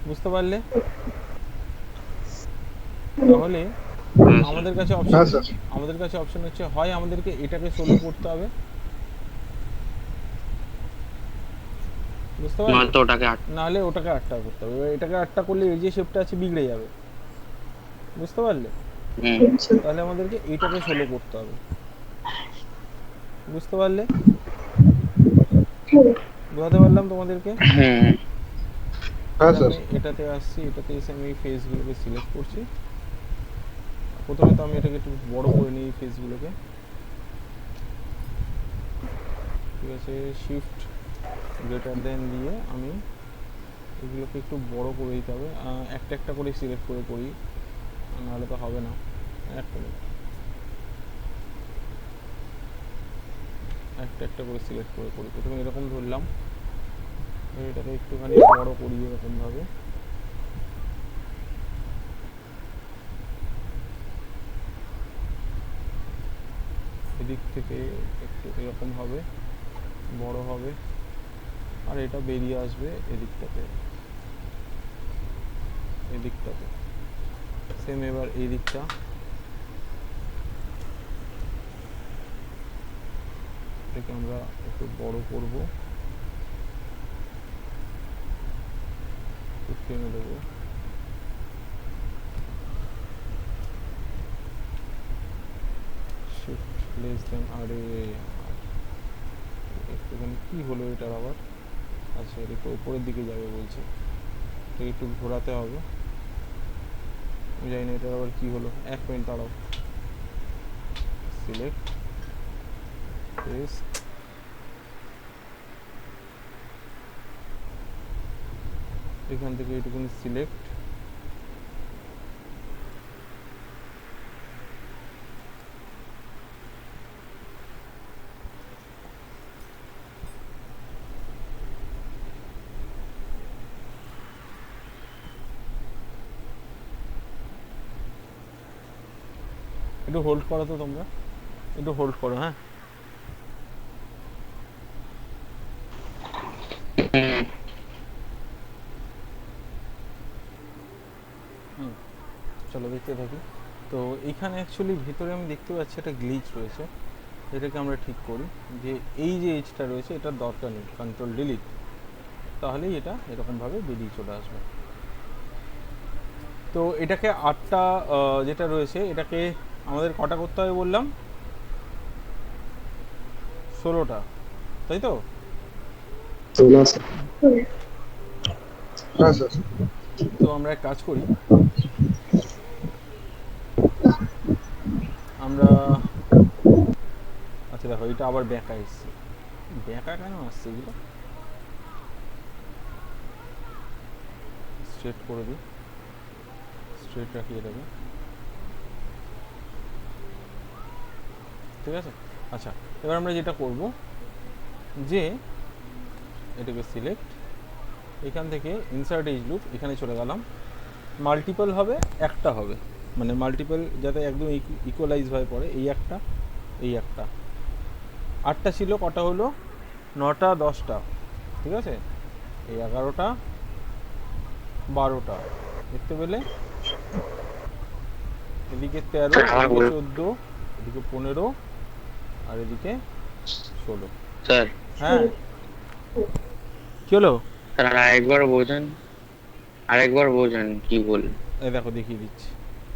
বুঝতে পারলে? তাহলে আমাদের কাছে অপশন, হ্যাঁ স্যার। আমাদের কাছে অপশন হচ্ছে, হয় আমাদেরকে এটাকে 16 করতে হবে, বুঝতে পারলে, নয়তো ওটাকে নাহলে ওটাকে 8টা করতে হবে। এবার এটাকে 8টা করলে এই যে শেপটা আছে বিগড়ে যাবে, বুঝতে পারলে? তাহলে আমাদেরকে এইটাকে 16 করতে হবে, বুঝতে পারলে? বোঝাতে পারলাম তোমাদেরকে? হ্যাঁ তাহলে স্যার। আমি এটাতে আসছি, এটাতে এসে আমি ফেসগুলোকে সিলেক্ট করছি। প্রথমে তো আমি এটাকে একটু বড় করে নিই ফেসগুলোকে, ঠিক আছে? শিফট গ্রেটার দেন দিয়ে আমি এগুলোকে একটু বড় করে দিতে হবে, একটা একটা করে সিলেক্ট করে করি, নাহলে তো হবে না। একটা মিনিট, একটা একটা করে সিলেক্ট করে করি। প্রথমে এরকম ধরলাম, এটাকে একটুখানি বড় করি এরকমভাবে, এদিক থেকে একটু এরকম হবে, বড় হবে, আর এটা বেরিয়ে আসবে এদিকটাতে, এদিকটাতে সেম। এবার এই দিকটা এটাকে আমরা একটু বড় করব, একটু টেনে দেবো, শিফট লেস দেন। আরে একটুখানি কি হলো এটার আবার? আচ্ছা, এটা একটু উপরের দিকে যাবে বলছে, এটাকে একটু ঘোরাতে হবে। আমি জানি না এটার আবার কি হলো, এক মিনিট দাঁড়াও। সিলেক্ট ফেস, এখান থেকে এইটুকুনি সিলেক্ট, একটু হোল্ড করো তো তোমরা, একটু হোল্ড করো। হ্যাঁ, চলো দেখতে থাকি। তো এইখানে অ্যাকচুয়ালি ভিতরে আমি দেখতে পাচ্ছি একটা গ্লিচ রয়েছে, এটাকে আমরা ঠিক করি যে এই যে এজটা রয়েছে এটার দরকার নেই, কন্ট্রোল ডিলিট, তাহলেই এটা এরকমভাবে বেরিয়ে চলে আসবে। তো এটাকে 8টা যেটা রয়েছে এটাকে আমাদের কটা করতে হবে বললাম, 16টা, তাই তো? হ্যাঁ স্যার। তো আমরা এক কাজ করি, আমরা আচ্ছা দেখো এটা আবার ব্যাকা এসছে, ব্যাকা কেন আসছে এগুলো, স্ট্রেট করে দিই, স্ট্রেট রাখি এটাকে, ঠিক আছে। আচ্ছা, এবার আমরা যেটা করব যে এটাকে সিলেক্ট, এখান থেকে ইনসার্ট এজ লুপ, এখানে চলে গেলাম, মাল্টিপল হবে, একটা হবে, মানে মাল্টিপল যাতে একদম ইকুয়ালাইজ হয়ে পড়ে, এই একটা, এই একটা, 8টা ছিল, কটা হলো, 9টা 10টা, ঠিক আছে, এই 11টা 12টা, দেখতে পেলে, এদিকে 13, এদিকে 14, এদিকে 15, আর এদিকে 16। স্যার হ্যাঁ, কি হলো? স্যার আরেকবার বোঝেন কি বল। এই দেখো দেখিয়ে দিচ্ছি,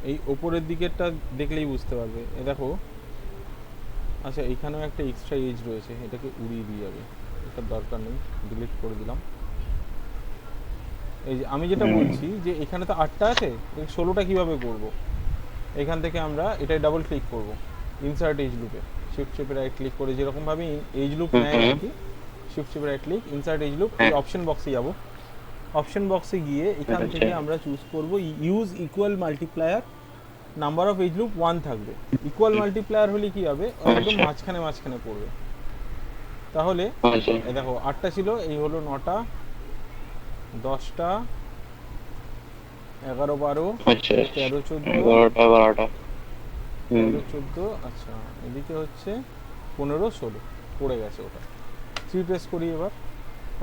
এই ওপরের দিকেরটা দেখলেই বুঝতে পারবে। এ দেখো, আচ্ছা এইখানেও একটা এক্সট্রা এজ রয়েছে, এটাকে উড়িয়ে দিয়ে যাবে, এটার দরকার নেই, ডিলিট করে দিলাম। এই যে আমি যেটা বলছি যে এখানে তো 8টা আছে, 16টা কীভাবে করব, এখান থেকে আমরা এটাই ডাবল ক্লিক করব, ইনসার্ট এজ লুপে, শিফট চেপে রাইট ক্লিক করে যেরকমভাবে এজ লুপ নেয় আর কি, শিফট চেপে right click, insert edge loop, এই অপশন বক্সে যাব, অপশন বক্সে গিয়ে এখান থেকে আমরা চুজ করব use equal multiplier, number of edge loop 1 থাকবে, ইকুয়াল মাল্টিপ্লায়ার হলে কি হবে, একদম মাঝখানে মাঝখানে পড়বে। তাহলে এই দেখো 8টা ছিল, এই হলো 9টা 10টা 11 12 13 14 14, আচ্ছা এদিকে হচ্ছে 15 16 পড়ে গেছে, ওটা 3 প্রেস করি, এবার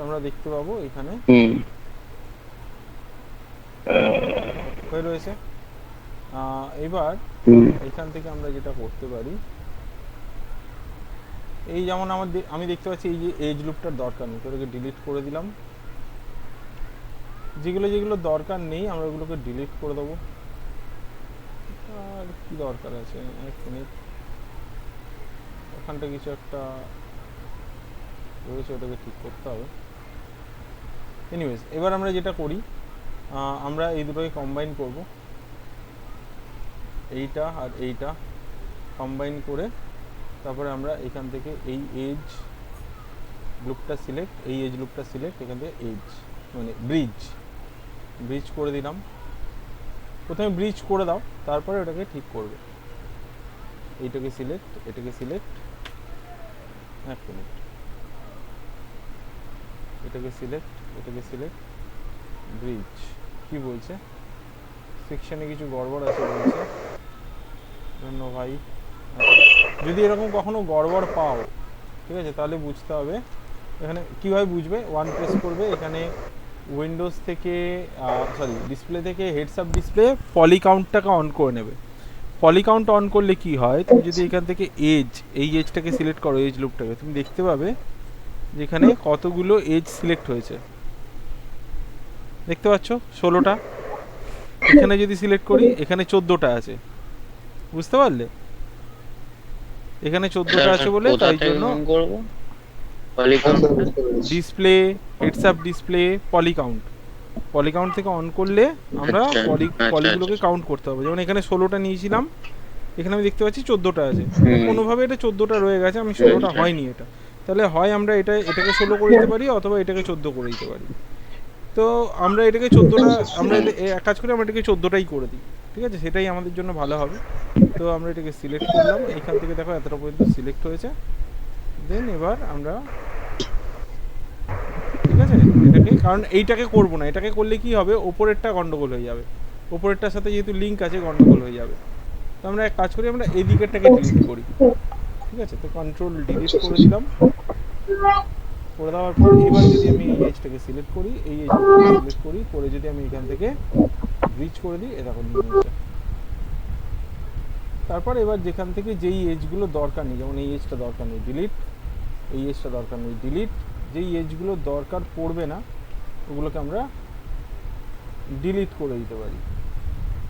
আমরা দেখতে পাবো এখানে হয়ে রয়েছে। এবার এখান থেকে আমরা যেটা করতে পারি, এই যেমন আমি দেখতে পাচ্ছি এই যে এজ লুপটার দরকার নেই, ওটাকে ডিলিট করে দিলাম, যেগুলো যেগুলো দরকার নেই আমরা ওগুলোকে ডিলিট করে দেবো। আর কি দরকার আছে, এক মিনিট, ওখানটা কিছু একটা রয়েছে, ওটাকে ঠিক করতে হবে। এনিওয়েজ, এবার আমরা যেটা করি, আমরা এই দুটোকে কম্বাইন করব, এইটা আর এইটা কম্বাইন করে তারপরে আমরা এখান থেকে এই এজ লুপটা সিলেক্ট, এই এজ লুপটা সিলেক্ট, এখান থেকে এজ মানে ব্রিজ করে দিলাম। প্রথমে ব্রিজ করে দাও, তারপরে ওটাকে ঠিক করবে, এইটাকে সিলেক্ট, এটাকে সিলেক্ট, এক মিনিট, এটাকে সিলেক্ট ব্রিজ, কি বলছে সেকশনে কিছু গড়বড় আছে বলছে, ধন্য ভাই। যদি এরকম কখনো গড়বড় পাও, ঠিক আছে, তাহলে বুঝতে হবে, এখানে কীভাবে বুঝবে, 1 প্রেস করবে, এখানে উইন্ডোজ থেকে ডিসপ্লে থেকে হেডস আপ ডিসপ্লে পলি কাউন্টটাকে অন করে নেবে। পলি কাউন্ট অন করলে কি হয়, তুমি যদি এখান থেকে এই এজটাকে সিলেক্ট করো, এজ লুপটাকে, তুমি দেখতে পাবে যেখানে কতগুলো এজ সিলেক্ট হয়েছে, দেখতে পাচ্ছ 16টা, এখানে যদি সিলেক্ট করি এখানে 14টা আছে, বুঝতে পারলে, এখানে 14টা আছে বলে তাই জন্য ডিসপ্লে হেডস আপ ডিসপ্লে পলি কাউন্ট থেকে অন করলে আমরা পলিগুলোকে কাউন্ট করতে হবে। যেমন এখানে 16টা নিয়েছিলাম, এখানে আমি দেখতে পাচ্ছি 14টা আছে, কোনোভাবে এটা 14টা রয়ে গেছে, আমি 16টা হয়নি এটা, তাহলে হয় আমরা এটাকে 16 করে দিতে পারি, অথবা এটাকে 14 করে দিতে পারি। তো আমরা এটাকে 14টা, আমরা এক কাজ করি, আমরা এটাকে 14টাই করে দিই, ঠিক আছে, সেটাই আমাদের জন্য ভালো হবে। তো আমরা এটাকে সিলেক্ট করলাম, এখান থেকে দেখো এতটা পর্যন্ত সিলেক্ট হয়েছে, দেন এবার আমরা, ঠিক আছে, এটাকে, কারণ এইটাকে করবো না, এটাকে করলে কি হবে, ওপরেরটা গন্ডগোল হয়ে যাবে, ওপরেরটার সাথে যেহেতু লিঙ্ক আছে গন্ডগোল হয়ে যাবে, তো আমরা এক কাজ করি, আমরা এই দিকেরটাকে ডিলিট করি। ঠিক আছে, তো কন্ট্রোল ডিলিট করে দিলাম। করে দেওয়ার পর এবার যদি আমি এই এজটাকে সিলেক্ট করি, এই এজটাকে সিলেক্ট করি, করে যদি আমি এখান থেকে ব্রিজ করে দিই, এটা নিয়ে নিচ্ছে। তারপর এবার যেখান থেকে যেই এজগুলো দরকার নেই, যেমন এই এজটা দরকার নেই, ডিলিট। এই এজটা দরকার নেই, ডিলিট। যেই এজগুলো দরকার পড়বে না ওগুলোকে আমরা ডিলিট করে দিতে পারি।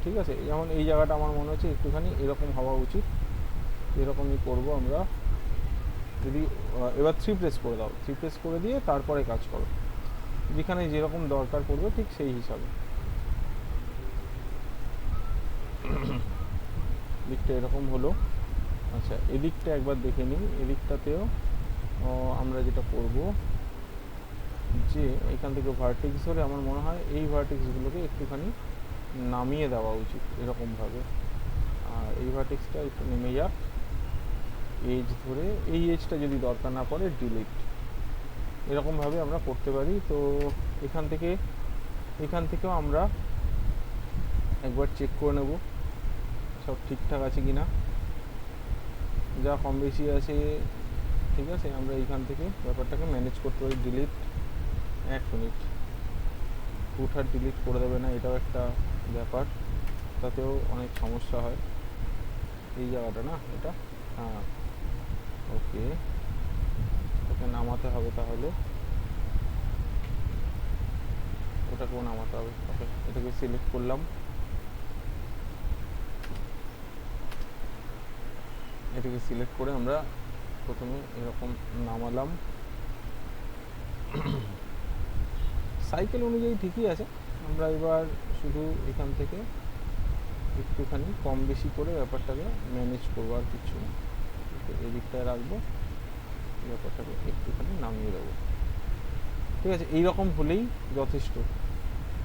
ঠিক আছে, যেমন এই জায়গাটা আমার মনে হচ্ছে একটুখানি এরকম হওয়া উচিত, এরকমই করব আমরা। যদি এবার 3 প্রেস করে দাও, 3 প্রেস করে দিয়ে তারপরে কাজ করো, যেখানে যেরকম দরকার পড়বে ঠিক সেই হিসাবে। দিকটা এরকম হলো। আচ্ছা, এদিকটা একবার দেখে নিই। এদিকটাতেও আমরা যেটা করব যে এখান থেকে ভার্টেক্স ধরে আমার মনে হয় এই ভার্টেক্সগুলোকে একটুখানি নামিয়ে দেওয়া উচিত এরকমভাবে। আর এই ভার্টেক্সটা একটু নেমে যাক, এজ ধরে এই এজটা যদি দরকার না পড়ে ডিলিট, এরকমভাবে আমরা করতে পারি। তো এখান থেকেও আমরা একবার চেক করে নেব সব ঠিকঠাক আছে কি না, যা কম বেশি আছে। ঠিক আছে, আমরা এইখান থেকে ব্যাপারটাকে ম্যানেজ করতে পারি। ডিলিট, 1 মিনিট, পুট আর ডিলিট করে দেবে না, এটাও একটা ব্যাপার, তাতেও অনেক সমস্যা হয়। এই জায়গাটা না, এটা হ্যাঁ, ওকে, ওকে নামাতে হবে, তাহলে ওটাকেও নামাতে হবে। ওকে, এটাকে সিলেক্ট করলাম, এটাকে সিলেক্ট করে আমরা প্রথমে এরকম নামালাম। সাইকেল অনুযায়ী ঠিকই আছে। আমরা এবার শুধু এখান থেকে একটুখানি কম বেশি করে ব্যাপারটাকে ম্যানেজ করবো, আর কিছু না। এদিকটায় রাখবো, ব্যাপারটাকে একটুখানি নামিয়ে দেবো। ঠিক আছে, এইরকম হলেই যথেষ্ট,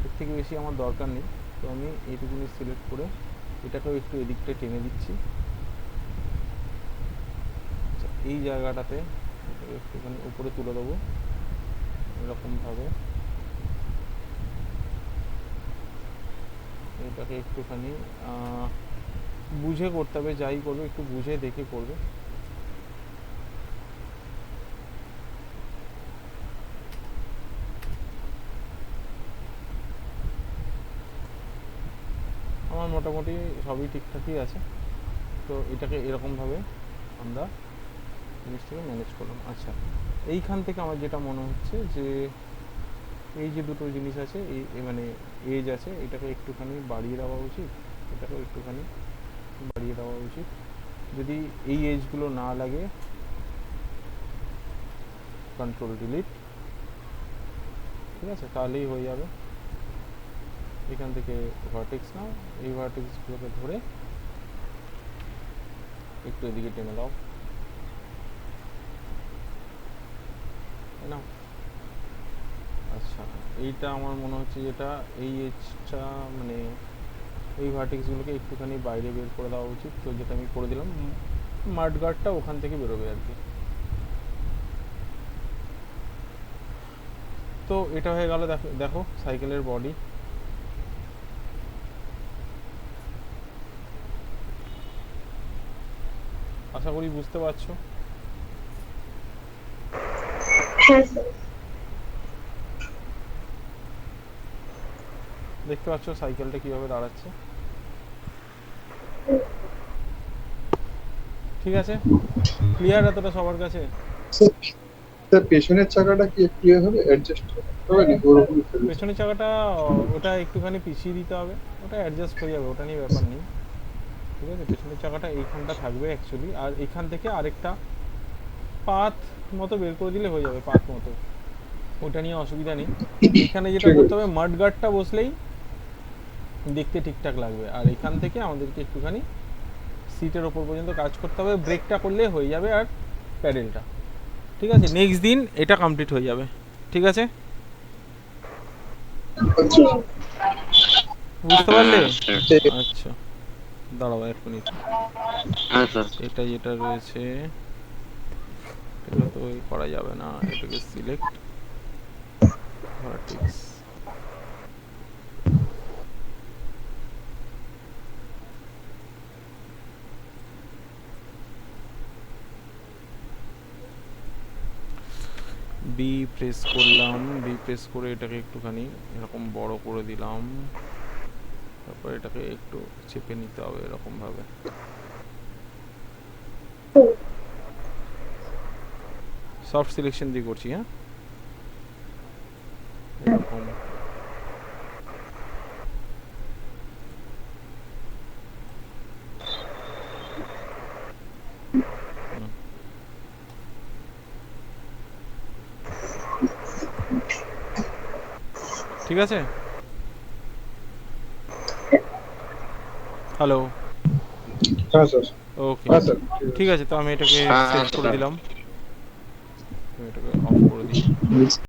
এর থেকে বেশি আমার দরকার নেই। তো আমি এইটুকুনি সিলেক্ট করে এটাকেও একটু এদিকটায় টেনে দিচ্ছি। আচ্ছা, এই জায়গাটাতে একটুখানি উপরে তুলে দেবো এরকমভাবে। এটাকে একটুখানি বুঝে করতে হবে, যাই করবে একটু বুঝে দেখে করবে। আমার মোটামুটি সবই ঠিকঠাকই আছে। তো এটাকে এরকমভাবে আমরা জিনিসটাকে ম্যানেজ করলাম। আচ্ছা, এইখান থেকে আমার যেটা মনে হচ্ছে যে এই যে দুটো জিনিস আছে, এই মানে এজ আছে, এটাকে একটুখানি বাড়িয়ে দেওয়া উচিত, এটাকেও একটুখানি বাড়িয়ে দেওয়া উচিত। যদি এই এজগুলো না লাগে, কন্ট্রোল ডিলিট। ঠিক আছে, তাহলেই হয়ে যাবে। এখান থেকে ভার্টেক্স নাও, এই ভার্টেক্সগুলোকে ধরে একটু এদিকে টেনে দাও, তাই না? আচ্ছা, এইটা আমার মনে হচ্ছে যেটা এই এজটা মানে এই ভার্টেক্সগুলোকে একটুখানি বাইরে বের করে দেওয়া উচিত। তো যেটা আমি করে দিলাম, মাডগার্ডটা ওখান থেকে বেরোবে আর কি। তো এটা হয়ে গেল। দেখো দেখো সাইকেলের বডি। আশা করি বুঝতে পারছো। হ্যাঁ স্যার। দেখতে পাচ্ছ সাইকেলটা কিভাবে দাঁড়াচ্ছে। ঠিক আছে, ক্লিয়ার এতটা সবার কাছে? স্যার পেছনের চাকাটা কি একটু এভাবে অ্যাডজাস্ট হবে নাকি ওরকমই থাকবে? পেছনের চাকাটা ওটা একটুখানি পিছিয়ে দিতে হবে, ওটা অ্যাডজাস্ট হয়ে যাবে, ওটা নিয়ে ব্যাপার নেই। ঠিক আছে, পেছনের চাকাটা এইখানটা থাকবে অ্যাকচুয়ালি, আর এখান থেকে আরেকটা পাথ মতো বের করে দিলে হয়ে যাবে, পাথ মতো, ওটা নিয়ে অসুবিধা নেই। এখানে যেটা ঠিক করতে আছে। হবে, মাড গার্ডটা বসলেই দেখতে ঠিকঠাক লাগবে, আর এখান থেকে আমাদেরকে একটুখানি সিটের ওপর পর্যন্ত কাজ করতে হবে, ব্রেকটা করলে হয়ে যাবে, আর প্যাডেলটা। ঠিক আছে, নেক্সট দিন এটা কমপ্লিট হয়ে যাবে। ঠিক আছে, ঠিক বুঝতে পারলে? স্যার। আচ্ছা, দাঁড়াও 1 মিনিট। হ্যাঁ স্যার। এটা যেটা রয়েছে এটা তো করা যাবে না, এটাকে সিলেক্ট, ভার্টেক্স, বি প্রেস করলাম, বি প্রেস করে এটাকে একটুখানি এরকম বড় করে দিলাম, তারপর এটাকে একটু চেপে নিতে হবে এরকম ভাবে। সফট সিলেকশন দিয়ে করছি, হ্যাঁ এরকম। ঠিক আছে, হ্যালো, হ্যাঁ স্যার। ওকে হ্যাঁ স্যার ঠিক আছে। তো আমি এটাকে হ্যাঁ, সেট করে স্যার। দিলাম, আমি এটাকে অফ করে দিই।